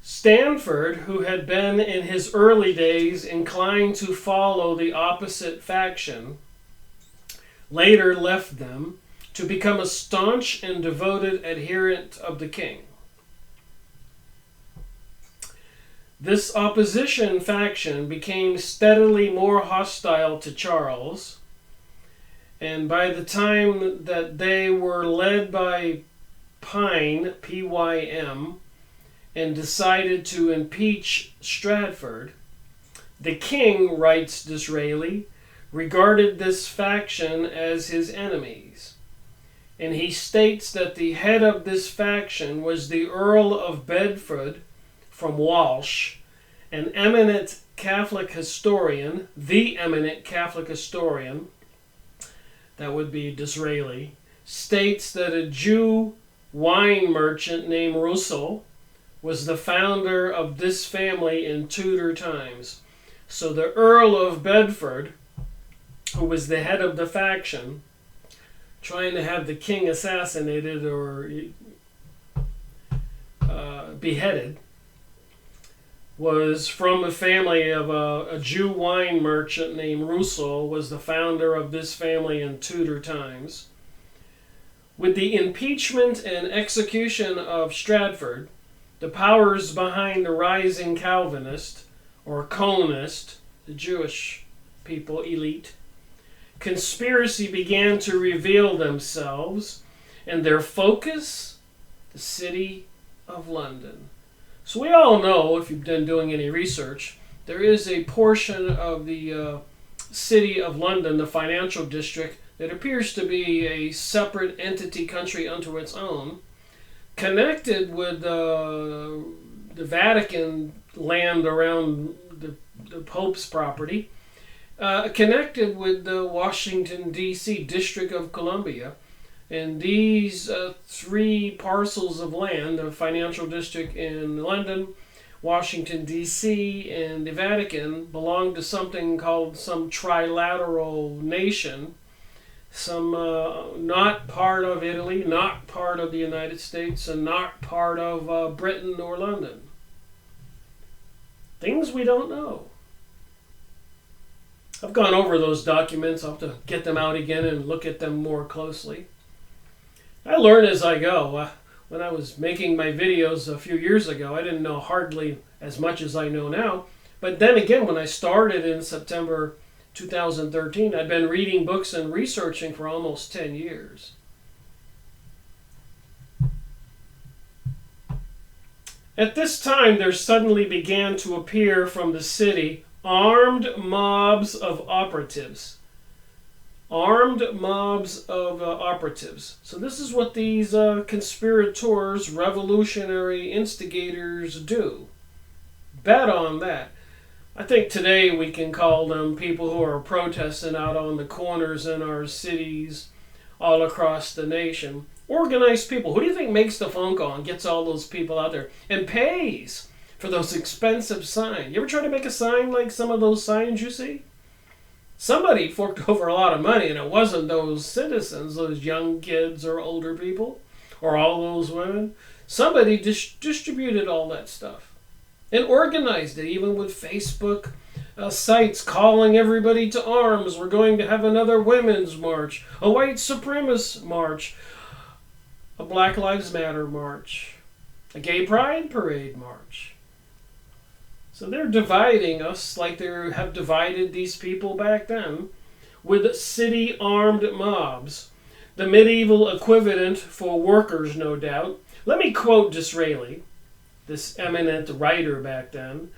Stanford, who had been in his early days inclined to follow the opposite faction, later left them to become a staunch and devoted adherent of the king. This opposition faction became steadily more hostile to Charles, and by the time that they were led by Pym, P-Y-M, and decided to impeach Stratford, the king, writes Disraeli, regarded this faction as his enemies. And he states that the head of this faction was the Earl of Bedford from Walsh, an eminent Catholic historian, the eminent Catholic historian, that would be Disraeli, states that a Jew wine merchant named Russell was the founder of this family in Tudor times. So the Earl of Bedford, who was the head of the faction, trying to have the king assassinated or beheaded, was from a family of a Jew wine merchant named Russell, was the founder of this family in Tudor times. With the impeachment and execution of Stratford, the powers behind the rising Calvinist, or Conist, the Jewish people, elite, conspiracy began to reveal themselves, and their focus, the city of London. So we all know, if you've been doing any research, there is a portion of the city of London, the financial district, that appears to be a separate entity, country unto its own, connected with the Vatican land around the Pope's property, connected with the Washington, D.C. District of Columbia. And these three parcels of land, the financial district in London, Washington, D.C., and the Vatican, belong to something called some trilateral nation, some not part of Italy, not part of the United States, and not part of Britain or London. Things we don't know. I've gone over those documents. I'll have to get them out again and look at them more closely. I learn as I go. When I was making my videos a few years ago, I didn't know hardly as much as I know now. But then again, when I started in September 2013, I'd been reading books and researching for almost 10 years. At this time, there suddenly began to appear from the city armed mobs of operatives. Armed mobs of operatives. So this is what these conspirators, revolutionary instigators do. Bet on that. I think today we can call them people who are protesting out on the corners in our cities all across the nation. Organized people. Who do you think makes the phone call and gets all those people out there and pays for those expensive signs? You ever try to make a sign like some of those signs you see? Somebody forked over a lot of money, and it wasn't those citizens, those young kids or older people, or all those women. Somebody distributed all that stuff and organized it, even with Facebook sites calling everybody to arms. We're going to have another women's march, a white supremacist march, a Black Lives Matter march, a gay pride parade march. So they're dividing us like they have divided these people back then with city armed mobs. The medieval equivalent for workers, no doubt. Let me quote Disraeli, this eminent writer back then.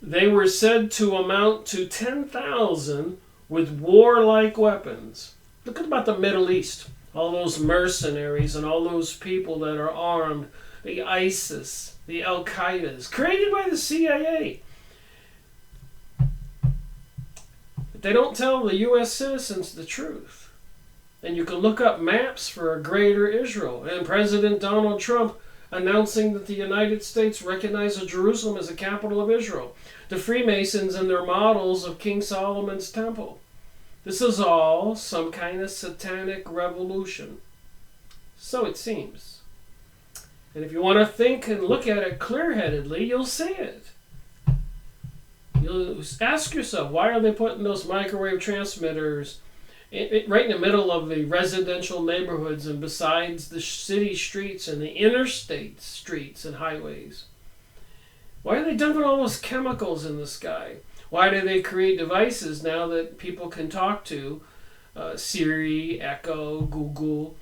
They were said to amount to 10,000 with warlike weapons. Look about the Middle East. All those mercenaries and all those people that are armed. The ISIS, the Al-Qaedas, created by the CIA. But they don't tell the U.S. citizens the truth. And you can look up maps for a greater Israel. And President Donald Trump announcing that the United States recognizes Jerusalem as the capital of Israel. The Freemasons and their models of King Solomon's temple. This is all some kind of satanic revolution. So it seems. And if you want to think and look at it clear-headedly, you'll see it. You'll ask yourself, why are they putting those microwave transmitters right in the middle of the residential neighborhoods and besides the city streets and the interstate streets and highways? Why are they dumping all those chemicals in the sky? Why do they create devices now that people can talk to? Siri, Echo, Google,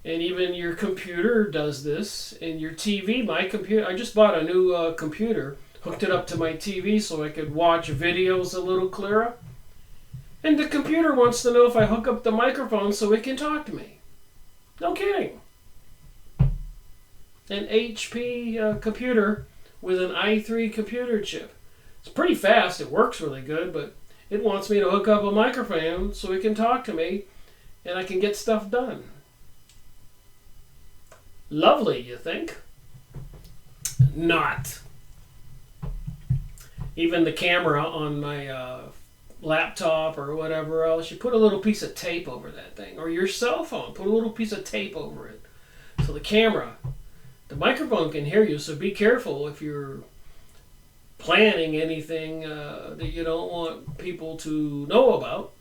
and even your computer does this. And your TV, my computer, I just bought a new computer, hooked it up to my TV so I could watch videos a little clearer. And the computer wants to know if I hook up the microphone so it can talk to me. No kidding. An HP computer with an i3 computer chip. It's pretty fast, it works really good, but it wants me to hook up a microphone so it can talk to me and I can get stuff done. Lovely, you think? Not. Even the camera on my laptop or whatever else, you put a little piece of tape over that thing. Or your cell phone, put a little piece of tape over it. So the camera, the microphone can hear you, so be careful if you're planning anything that you don't want people to know about.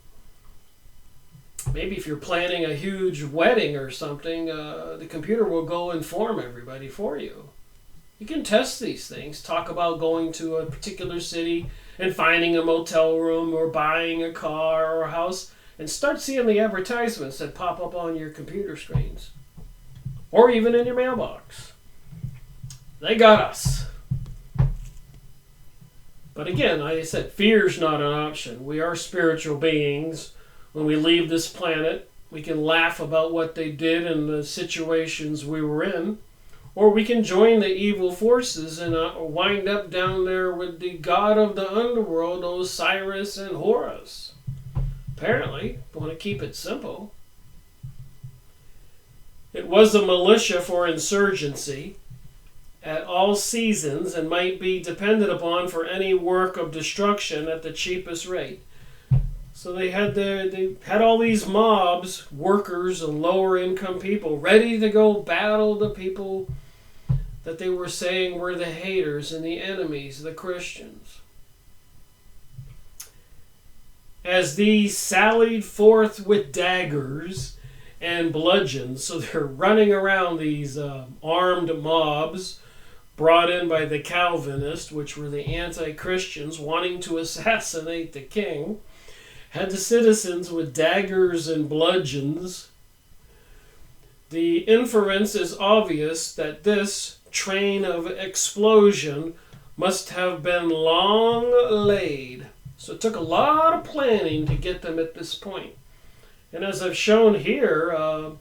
Maybe if you're planning a huge wedding or something, the computer will go inform everybody for you. You can test these things. Talk about going to a particular city and finding a motel room or buying a car or a house, and start seeing the advertisements that pop up on your computer screens. Or even in your mailbox. They got us. But again, like I said, fear's not an option. We are spiritual beings. When we leave this planet, we can laugh about what they did and the situations we were in. Or we can join the evil forces and wind up down there with the god of the underworld, Osiris and Horus. Apparently, I want to keep it simple. It was a militia for insurgency at all seasons and might be depended upon for any work of destruction at the cheapest rate. So they had all these mobs, workers and lower income people, ready to go battle the people that they were saying were the haters and the enemies, the Christians. As these sallied forth with daggers and bludgeons, so they're running around these armed mobs brought in by the Calvinists, which were the anti-Christians wanting to assassinate the king, had the citizens with daggers and bludgeons. The inference is obvious that this train of explosion must have been long laid. So it took a lot of planning to get them at this point. And as I've shown here,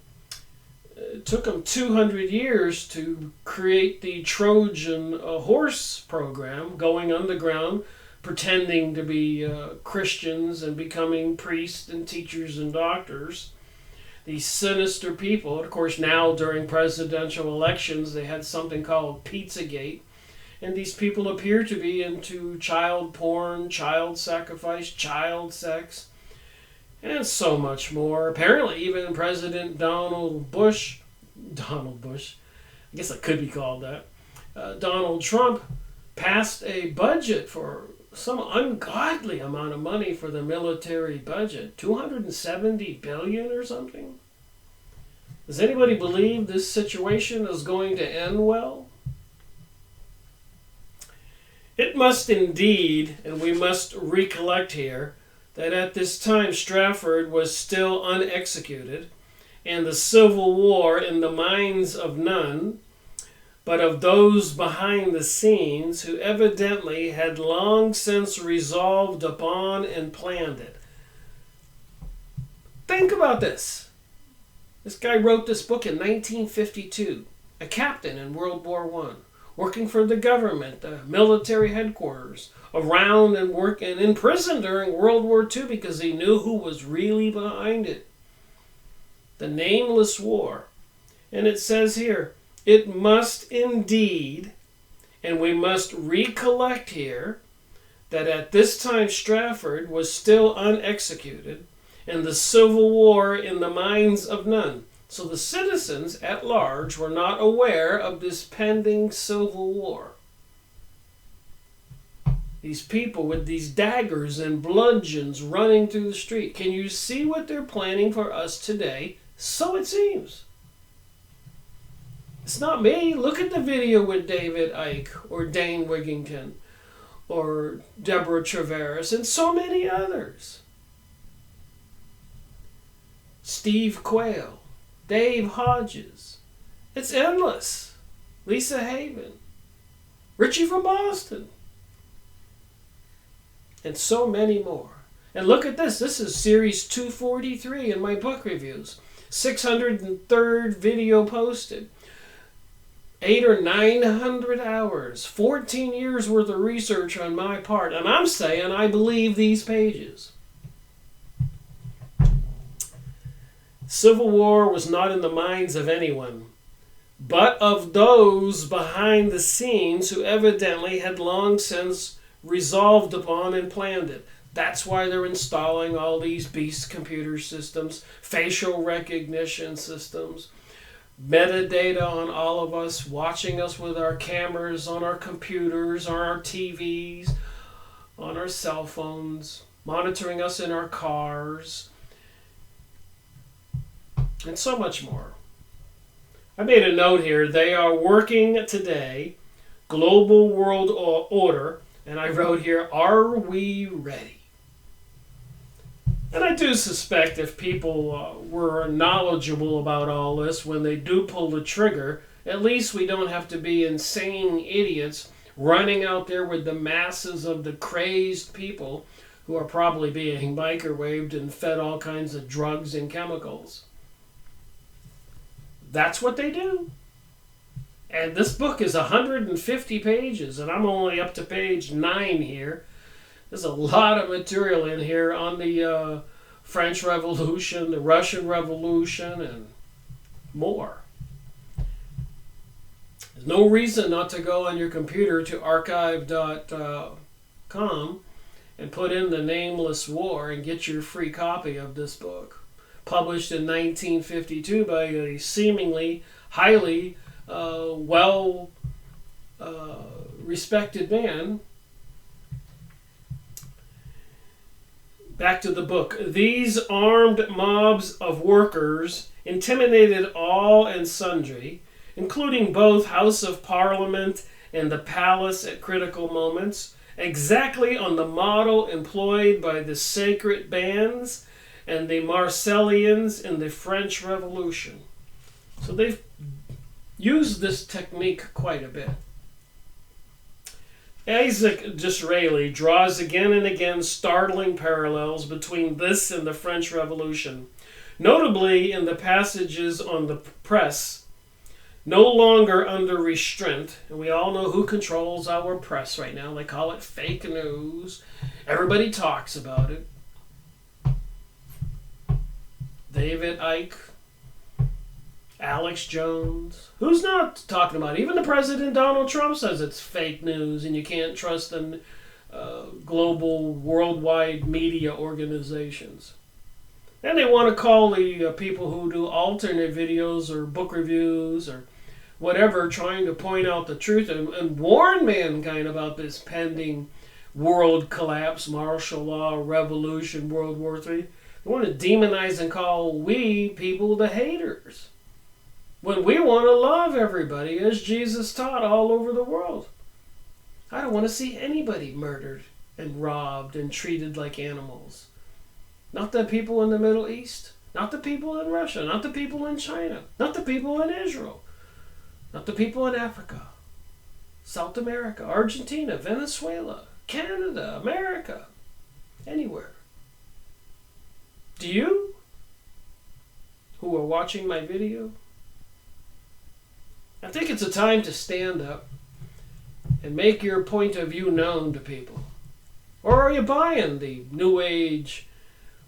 it took them 200 years to create the Trojan horse program, going underground, pretending to be Christians and becoming priests and teachers and doctors. These sinister people. Of course, now during presidential elections, they had something called Pizzagate. And these people appear to be into child porn, child sacrifice, child sex, and so much more. Apparently, even President Donald Bush, I guess it could be called that, Donald Trump passed a budget for some ungodly amount of money for the military budget, $270 billion or something. Does anybody believe this situation is going to end well? It must indeed, and we must recollect here, that at this time Strafford was still unexecuted, and the Civil War in the minds of none, but of those behind the scenes who evidently had long since resolved upon and planned it. Think about this. This guy wrote this book in 1952, a captain in World War I, working for the government, the military headquarters, around and working in prison during World War II because he knew who was really behind it. The Nameless War. And it says here, it must indeed, and we must recollect here, that at this time Strafford was still unexecuted, and the Civil War in the minds of none. So the citizens at large were not aware of this pending Civil War. These people with these daggers and bludgeons running through the street. Can you see what they're planning for us today? So it seems. It's not me. Look at the video with David Icke or Dane Wigington or Deborah Travers and so many others. Steve Quayle, Dave Hodges. It's endless. Lisa Haven, Richie from Boston, and so many more. And look at this. This is series 243 in my book reviews. 603rd video posted. 800 or 900 hours. 14 years worth of research on my part. And I'm saying I believe these pages. Civil War was not in the minds of anyone, but of those behind the scenes who evidently had long since resolved upon and planned it. That's why they're installing all these beast computer systems, facial recognition systems, metadata on all of us, watching us with our cameras, on our computers, on our TVs, on our cell phones, monitoring us in our cars, and so much more. I made a note here. They are working today, global world order, and I wrote here, are we ready? And I do suspect if people were knowledgeable about all this, when they do pull the trigger, at least we don't have to be insane idiots running out there with the masses of the crazed people who are probably being microwaved and fed all kinds of drugs and chemicals. That's what they do. And this book is 150 pages, and I'm only up to page 9 here. There's a lot of material in here on the French Revolution, the Russian Revolution, and more. There's no reason not to go on your computer to archive.com and put in the Nameless War and get your free copy of this book. Published in 1952 by a seemingly highly respected man. Back to the book. These armed mobs of workers intimidated all and sundry, including both House of Parliament and the palace at critical moments, exactly on the model employed by the sacred bands and the Marseillians in the French Revolution. So they've used this technique quite a bit. Isaac Disraeli draws again and again startling parallels between this and the French Revolution, notably in the passages on the press, no longer under restraint, and we all know who controls our press right now. They call it fake news. Everybody talks about it. David Icke, Alex Jones. Who's not talking about it? Even the President Donald Trump says it's fake news and you can't trust the global, worldwide media organizations. And they want to call the people who do alternate videos or book reviews or whatever, trying to point out the truth and warn mankind about this pending world collapse, martial law, revolution, World War III. They want to demonize and call we people the haters, when we want to love everybody as Jesus taught all over the world. I don't want to see anybody murdered and robbed and treated like animals. Not the people in the Middle East, not the people in Russia, not the people in China, not the people in Israel, not the people in Africa, South America, Argentina, Venezuela, Canada, America, anywhere. Do you, who are watching my video? I think it's a time to stand up and make your point of view known to people. Or are you buying the New Age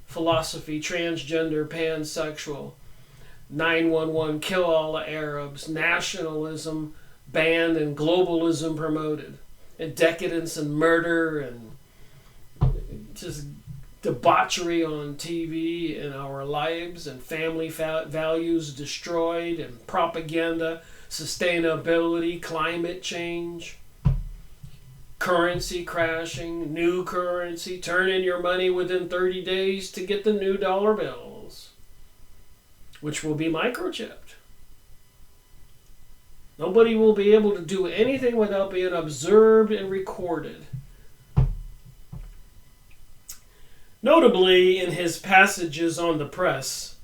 philosophy, transgender, pansexual, 911, kill all the Arabs, nationalism banned and globalism promoted, and decadence and murder and just debauchery on TV in our lives, and family values destroyed, and propaganda, sustainability, climate change, currency crashing, new currency, turn in your money within 30 days to get the new dollar bills, which will be microchipped. Nobody will be able to do anything without being observed and recorded. Notably, in his passages on the press,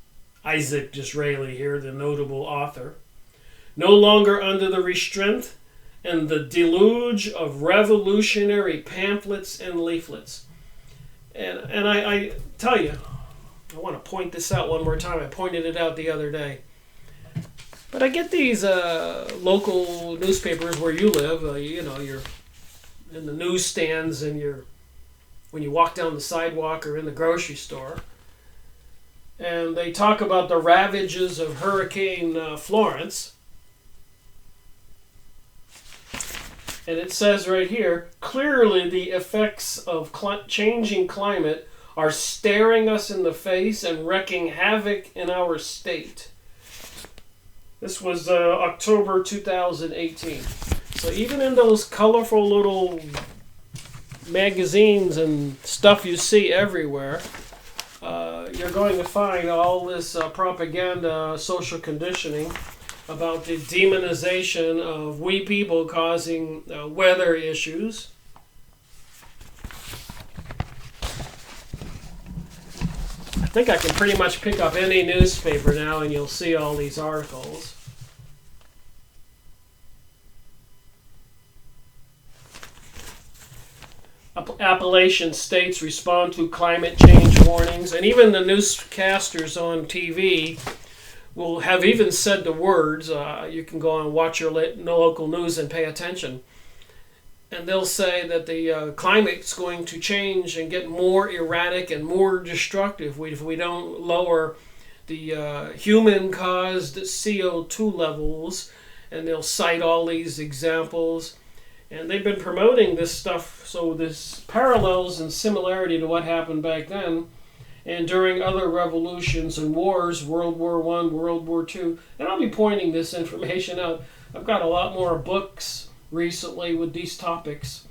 Isaac Disraeli here, the notable author, no longer under the restraint and the deluge of revolutionary pamphlets and leaflets. And I tell you, I want to point this out one more time. I pointed it out the other day. But I get these local newspapers where you live. You're in the newsstands, and when you walk down the sidewalk or in the grocery store, and they talk about the ravages of Hurricane Florence. And it says right here, clearly the effects of changing climate are staring us in the face and wreaking havoc in our state. This was October 2018. So even in those colorful little magazines and stuff you see everywhere, you're going to find all this propaganda, social conditioning about the demonization of we people causing weather issues. I think I can pretty much pick up any newspaper now and you'll see all these articles. Appalachian states respond to climate change warnings, and even the newscasters on TV will have even said the words. You can go and watch your local news and pay attention. And they'll say that the climate's going to change and get more erratic and more destructive if we don't lower the human-caused CO2 levels. And they'll cite all these examples. And they've been promoting this stuff, so this parallels and similarity to what happened back then and during other revolutions and wars, World War I, World War II. And I'll be pointing this information out. I've got a lot more books recently with these topics.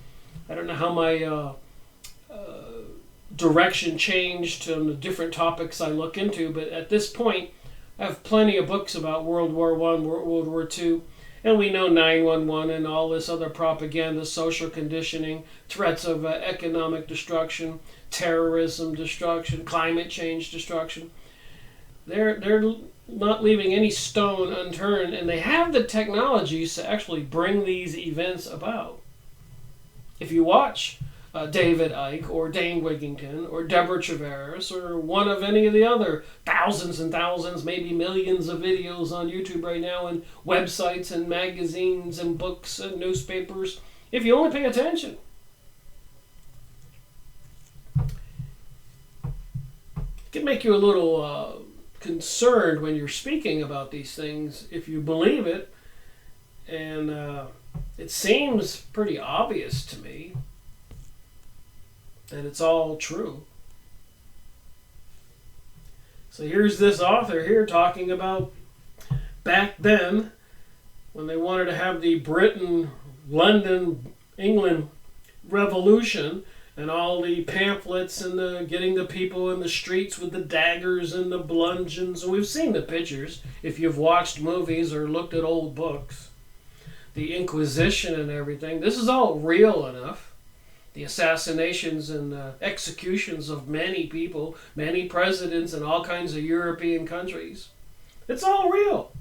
I don't know how my direction changed on the different topics I look into, but at this point, I have plenty of books about World War I, World War II, and we know 911 and all this other propaganda, social conditioning, threats of economic destruction, terrorism destruction, climate change destruction. They're not leaving any stone unturned, and they have the technologies to actually bring these events about. If you watch David Icke or Dane Wigington or Deborah Travers or one of any of the other thousands and thousands, maybe millions of videos on YouTube right now, and websites and magazines and books and newspapers, if you only pay attention. It can make you a little concerned when you're speaking about these things if you believe it, and it seems pretty obvious to me that it's all true. So here's this author here talking about back then when they wanted to have the Britain, London, England revolution, and all the pamphlets and the getting the people in the streets with the daggers and the bludgeons. And we've seen the pictures if you've watched movies or looked at old books. the Inquisition and everything. This is all real enough. The assassinations and executions of many people, many presidents in all kinds of European countries. It's all real.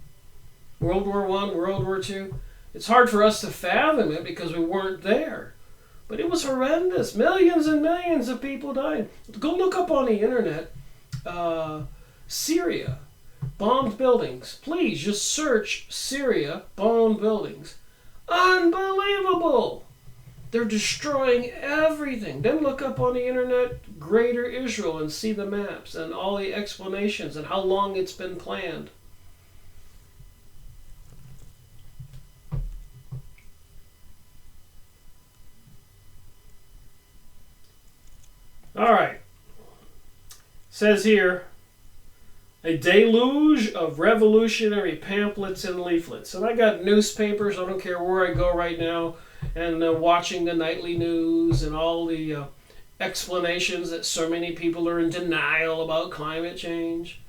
World War I, World War II. It's hard for us to fathom it because we weren't there. But it was horrendous. Millions and millions of people died. Go look up on the internet. Syria. Bombed buildings. Please, just search Syria, bombed buildings. Unbelievable! They're destroying everything. Then look up on the internet Greater Israel and see the maps and all the explanations and how long it's been planned. All right. Says here, a deluge of revolutionary pamphlets and leaflets. And I got newspapers, I don't care where I go right now, and watching the nightly news and all the explanations that so many people are in denial about climate change.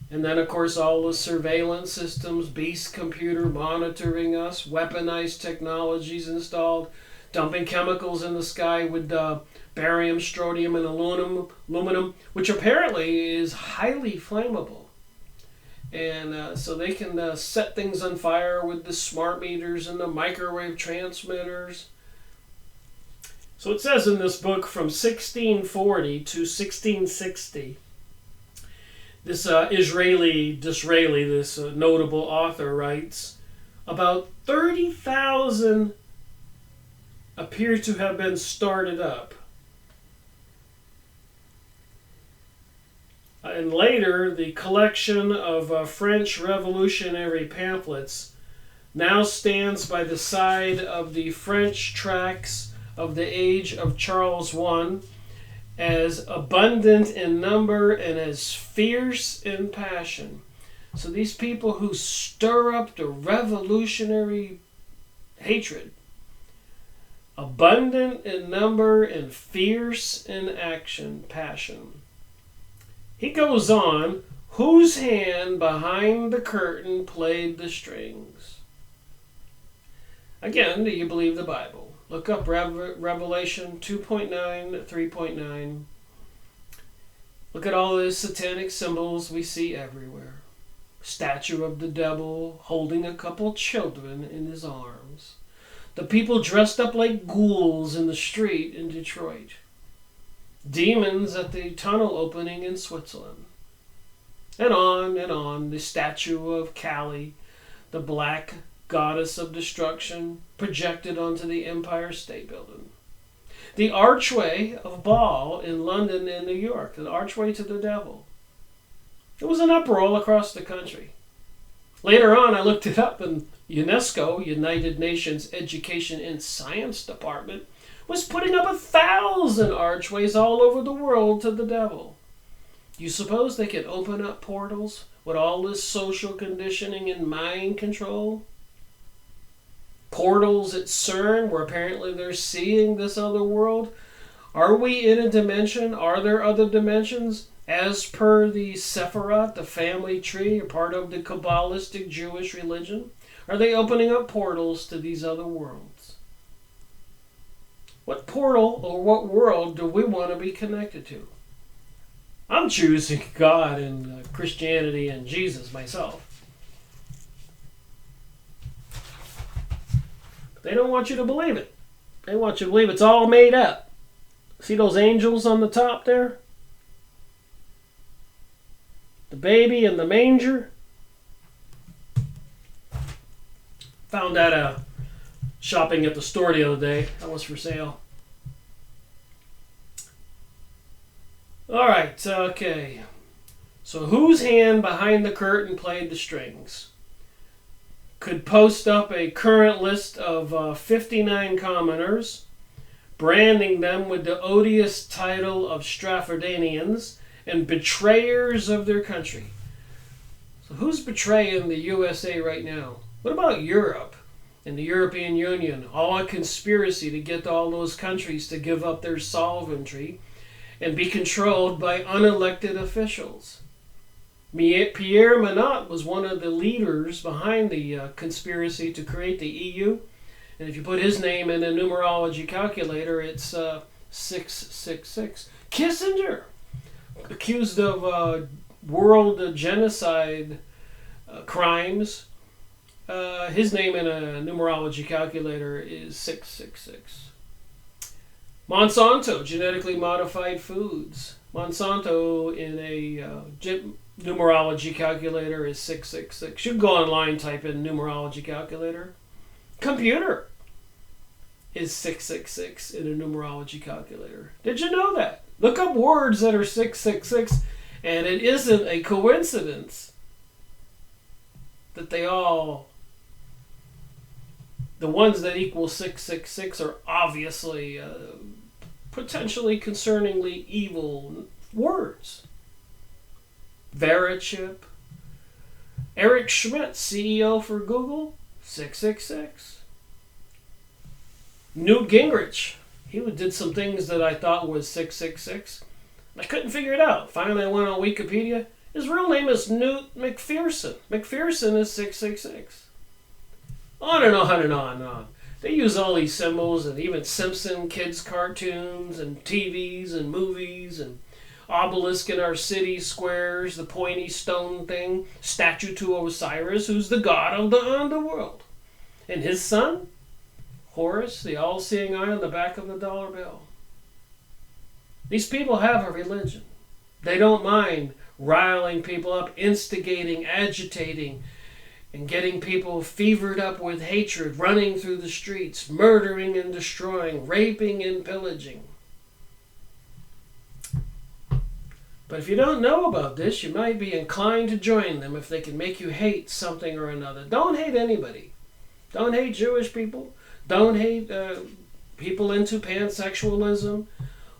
And then, of course, all the surveillance systems, beast computer monitoring us, weaponized technologies installed, dumping chemicals in the sky with barium, strontium, and aluminum, which apparently is highly flammable. And so they can set things on fire with the smart meters and the microwave transmitters. So it says in this book from 1640 to 1660, this Disraeli, this notable author, writes, about 30,000 appear to have been started up. And later, the collection of French revolutionary pamphlets now stands by the side of the French tracts of the age of Charles I, as abundant in number and as fierce in passion. So these people who stir up the revolutionary hatred, abundant in number and fierce in action, passion. He goes on, whose hand behind the curtain played the strings? Again, do you believe the Bible? Look up Revelation 2.9, 3.9. Look at all those satanic symbols we see everywhere. Statue of the devil holding a couple children in his arms. The people dressed up like ghouls in the street in Detroit. Demons at the tunnel opening in Switzerland. And on, the statue of Kali, the black goddess of destruction, projected onto the Empire State Building. The archway of Baal in London and New York, the archway to the devil. It was an uproar all across the country. Later on, I looked it up, and UNESCO, United Nations Education and Science Department, was putting up 1,000 archways all over the world to the devil. Do you suppose they could open up portals with all this social conditioning and mind control? Portals at CERN, where apparently they're seeing this other world. Are we in a dimension? Are there other dimensions? As per the Sephirot, the family tree, a part of the Kabbalistic Jewish religion, are they opening up portals to these other worlds? What portal or what world do we want to be connected to? I'm choosing God and Christianity and Jesus myself. But they don't want you to believe it. They want you to believe it's all made up. See those angels on the top there? The baby in the manger. Found that shopping at the store the other day. That was for sale. Alright, okay. So whose hand behind the curtain played the strings? Could post up a current list of 59 commoners, branding them with the odious title of Straffordanians and betrayers of their country. So who's betraying the USA right now? What about Europe and the European Union? All a conspiracy to get all those countries to give up their sovereignty and be controlled by unelected officials. Pierre Manat was one of the leaders behind the conspiracy to create the EU. And if you put his name in a numerology calculator, it's 666. Kissinger, accused of world genocide crimes, his name in a numerology calculator is 666. Monsanto, genetically modified foods. Monsanto in a numerology calculator is 666. You can go online, type in numerology calculator. Computer is 666 in a numerology calculator. Did you know that? Look up words that are 666, and it isn't a coincidence that the ones that equal 666 are obviously potentially concerningly evil words. Verichip. Eric Schmidt, CEO for Google, 666. Newt Gingrich, he did some things that I thought was 666. I couldn't figure it out. Finally, I went on Wikipedia. His real name is Newt McPherson. McPherson is 666. On and on and on and on. They use all these symbols, and even Simpson kids cartoons and TVs and movies and obelisk in our city squares, the pointy stone thing, statue to Osiris, who's the god of the underworld. And his son, Horus, the all-seeing eye on the back of the dollar bill. These people have a religion. They don't mind riling people up, instigating, agitating, and getting people fevered up with hatred, running through the streets, murdering and destroying, raping and pillaging. But if you don't know about this, you might be inclined to join them if they can make you hate something or another. Don't hate anybody. Don't hate Jewish people. Don't hate people into pansexualism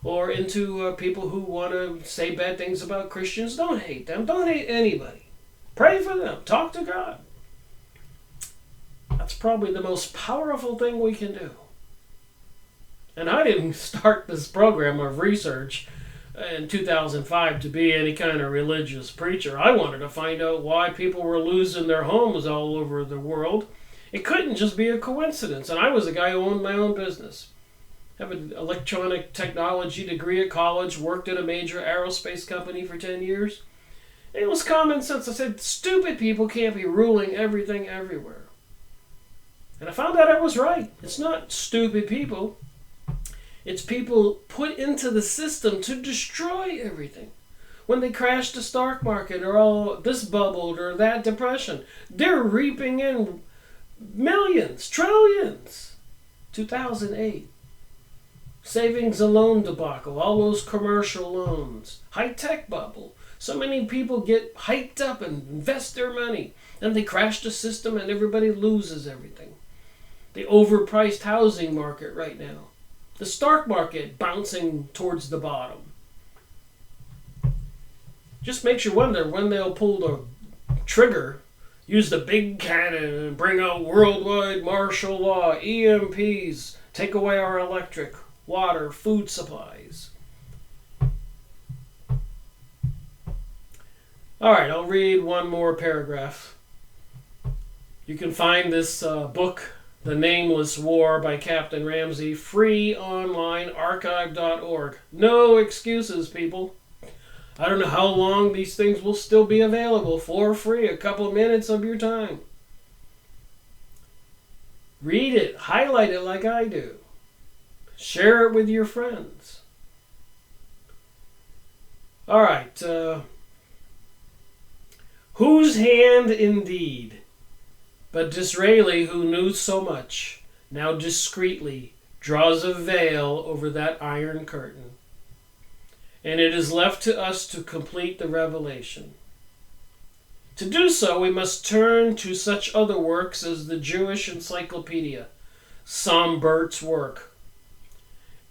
or into people who want to say bad things about Christians. Don't hate them. Don't hate anybody. Pray for them. Talk to God. That's probably the most powerful thing we can do. And I didn't start this program of research in 2005 to be any kind of religious preacher. I wanted to find out why people were losing their homes all over the world. It couldn't just be a coincidence. And I was a guy who owned my own business. I have an electronic technology degree at college, worked at a major aerospace company for 10 years. It was common sense. I said, stupid people can't be ruling everything everywhere. And I found out I was right. It's not stupid people. It's people put into the system to destroy everything. When they crashed the stock market or all this bubbled or that depression, they're reaping in millions, trillions. 2008. Savings and loan debacle, all those commercial loans. High-tech bubble. So many people get hyped up and invest their money. Then they crash the system and everybody loses everything. The overpriced housing market right now. The stock market bouncing towards the bottom. Just makes you wonder when they'll pull the trigger, use the big cannon and bring out worldwide martial law, EMPs, take away our electric, water, food supplies. Alright, I'll read one more paragraph. You can find this book, The Nameless War by Captain Ramsay, free online, archive.org. No excuses, people. I don't know how long these things will still be available for free, a couple of minutes of your time. Read it, highlight it like I do. Share it with your friends. Alright, whose hand indeed? But Disraeli, who knew so much, now discreetly draws a veil over that iron curtain. And it is left to us to complete the revelation. To do so, we must turn to such other works as the Jewish Encyclopedia, Sombert's work,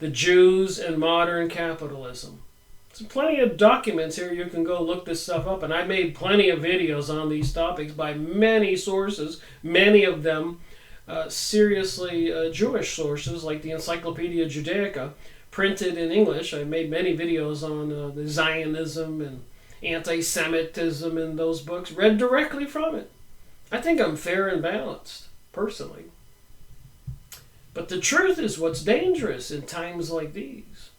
The Jews and Modern Capitalism. There's plenty of documents here. You can go look this stuff up. And I made plenty of videos on these topics by many sources, many of them seriously Jewish sources, like the Encyclopedia Judaica, printed in English. I made many videos on the Zionism and anti-Semitism in those books, read directly from it. I think I'm fair and balanced, personally. But the truth is what's dangerous in times like these.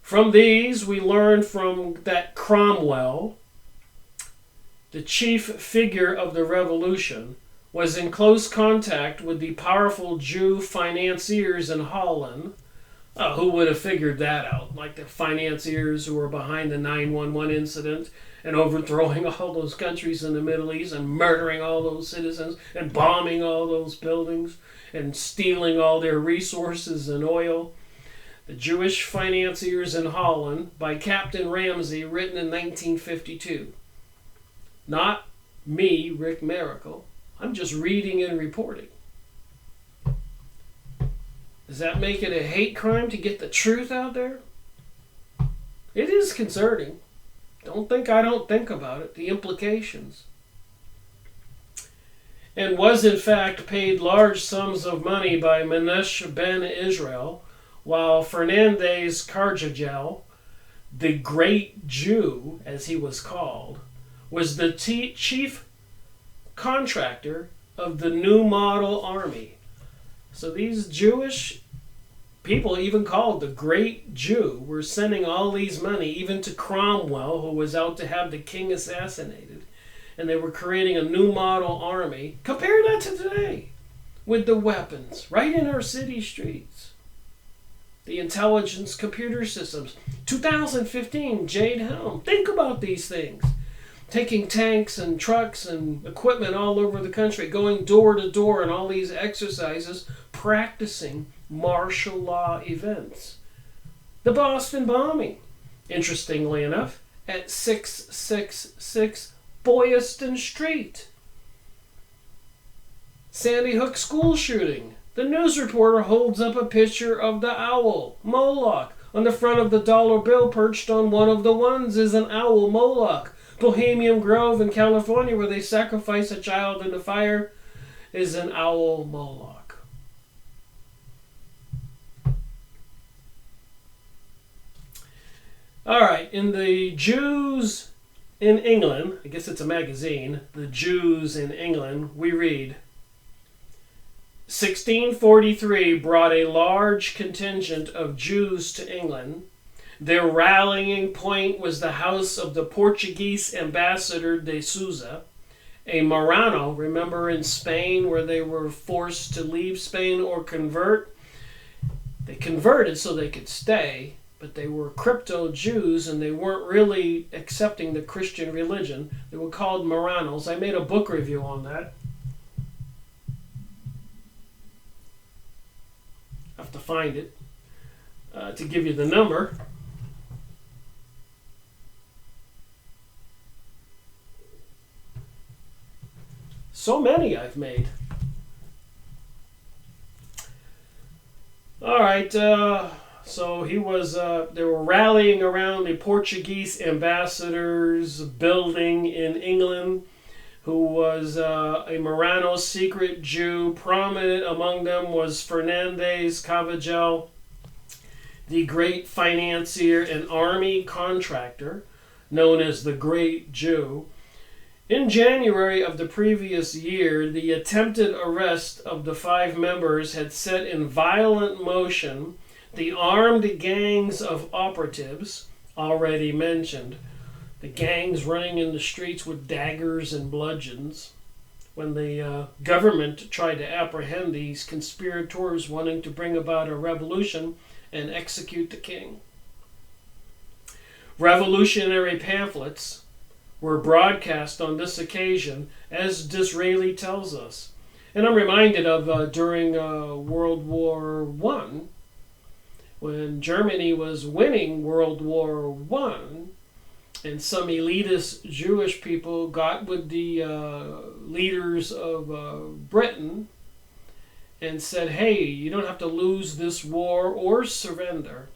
From these, we learn from that Cromwell, the chief figure of the revolution, was in close contact with the powerful Jew financiers in Holland. Who would have figured that out? Like the financiers who were behind the 9/11 incident and overthrowing all those countries in the Middle East and murdering all those citizens and bombing all those buildings and stealing all their resources and oil. The Jewish Financiers in Holland by Captain Ramsay, written in 1952. Not me, Rick Miracle. I'm just reading and reporting. Does that make it a hate crime to get the truth out there? It is concerning. Don't think I don't think about it, the implications. And was in fact paid large sums of money by Manesh ben Israel, while Fernandez Carvajal, the Great Jew, as he was called, was the chief contractor of the New Model Army. So these Jewish people, even called the Great Jew, were sending all these money, even to Cromwell, who was out to have the king assassinated. And they were creating a new model army. Compare that to today, with the weapons, right in our city streets. The intelligence computer systems. 2015, Jade Helm. Think about these things. Taking tanks and trucks and equipment all over the country, going door to door in all these exercises, practicing martial law events. The Boston bombing, interestingly enough, at 666 Boylston Street. Sandy Hook school shooting. The news reporter holds up a picture of the owl, Moloch. On the front of the dollar bill, perched on one of the ones, is an owl, Moloch. Bohemian Grove in California, where they sacrifice a child in the fire, is an owl, Moloch. All right, in the Jews in England, I guess it's a magazine, The Jews in England, we read, 1643 brought a large contingent of Jews to England. Their rallying point was the house of the Portuguese ambassador de Souza, a Marrano, remember in Spain where they were forced to leave Spain or convert? They converted so they could stay, but they were crypto-Jews and they weren't really accepting the Christian religion. They were called Marranos. I made a book review on that. I have to find it to give you the number. So many I've made. All right, so he was, they were rallying around the Portuguese ambassador's building in England, who was a Marrano secret Jew. Prominent among them was Fernandez Carvajal, the great financier and army contractor, known as the Great Jew. In January of the previous year, the attempted arrest of the 5 members had set in violent motion the armed gangs of operatives, already mentioned, the gangs running in the streets with daggers and bludgeons, when the government tried to apprehend these conspirators wanting to bring about a revolution and execute the king. Revolutionary pamphlets were broadcast on this occasion, as Disraeli tells us. And I'm reminded of during World War I, when Germany was winning World War I, and some elitist Jewish people got with the leaders of Britain and said, hey, you don't have to lose this war or surrender.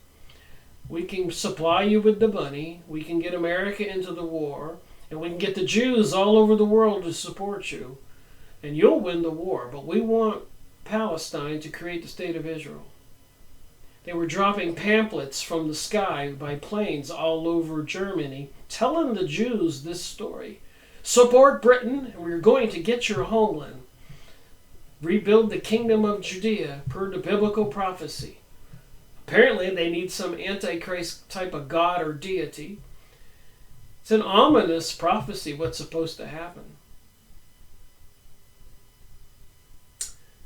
We can supply you with the money, we can get America into the war, and we can get the Jews all over the world to support you, and you'll win the war. But we want Palestine to create the state of Israel. They were dropping pamphlets from the sky by planes all over Germany, telling the Jews this story. Support Britain, and we're going to get your homeland. Rebuild the kingdom of Judea per the biblical prophecy. Apparently, they need some antichrist type of god or deity. It's an ominous prophecy what's supposed to happen.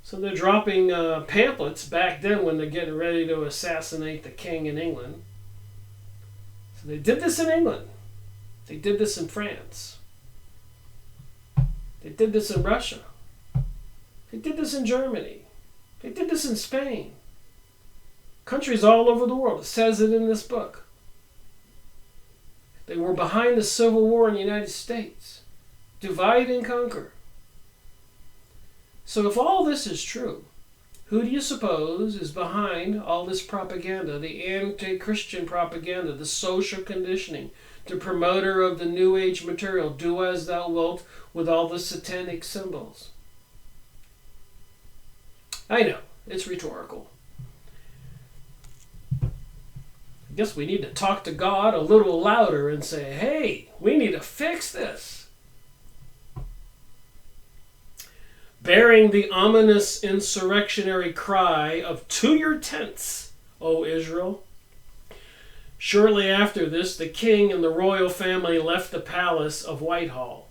So they're dropping pamphlets back then when they're getting ready to assassinate the king in England. So they did this in England. They did this in France. They did this in Russia. They did this in Germany. They did this in Spain. Countries all over the world. It says it in this book. They were behind the Civil War in the United States. Divide and conquer. So if all this is true, who do you suppose is behind all this propaganda, the anti-Christian propaganda, the social conditioning, the promoter of the New Age material, do as thou wilt, with all the satanic symbols? I know, it's rhetorical. I guess we need to talk to God a little louder and say, hey, we need to fix this. Bearing the ominous insurrectionary cry of "To your tents, O Israel." Shortly after this, the king and the royal family left the palace of Whitehall.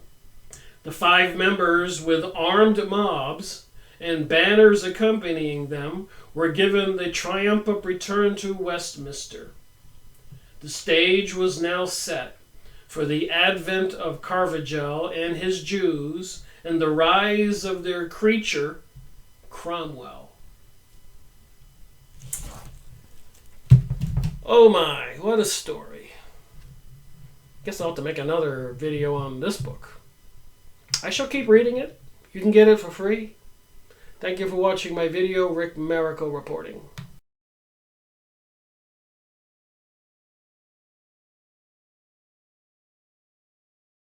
The 5 members, with armed mobs and banners accompanying them, were given the triumphant return to Westminster. The stage was now set for the advent of Carvajal and his Jews, and the rise of their creature, Cromwell. Oh my, what a story. Guess I'll have to make another video on this book. I shall keep reading it. You can get it for free. Thank you for watching my video. Rick Marrico reporting.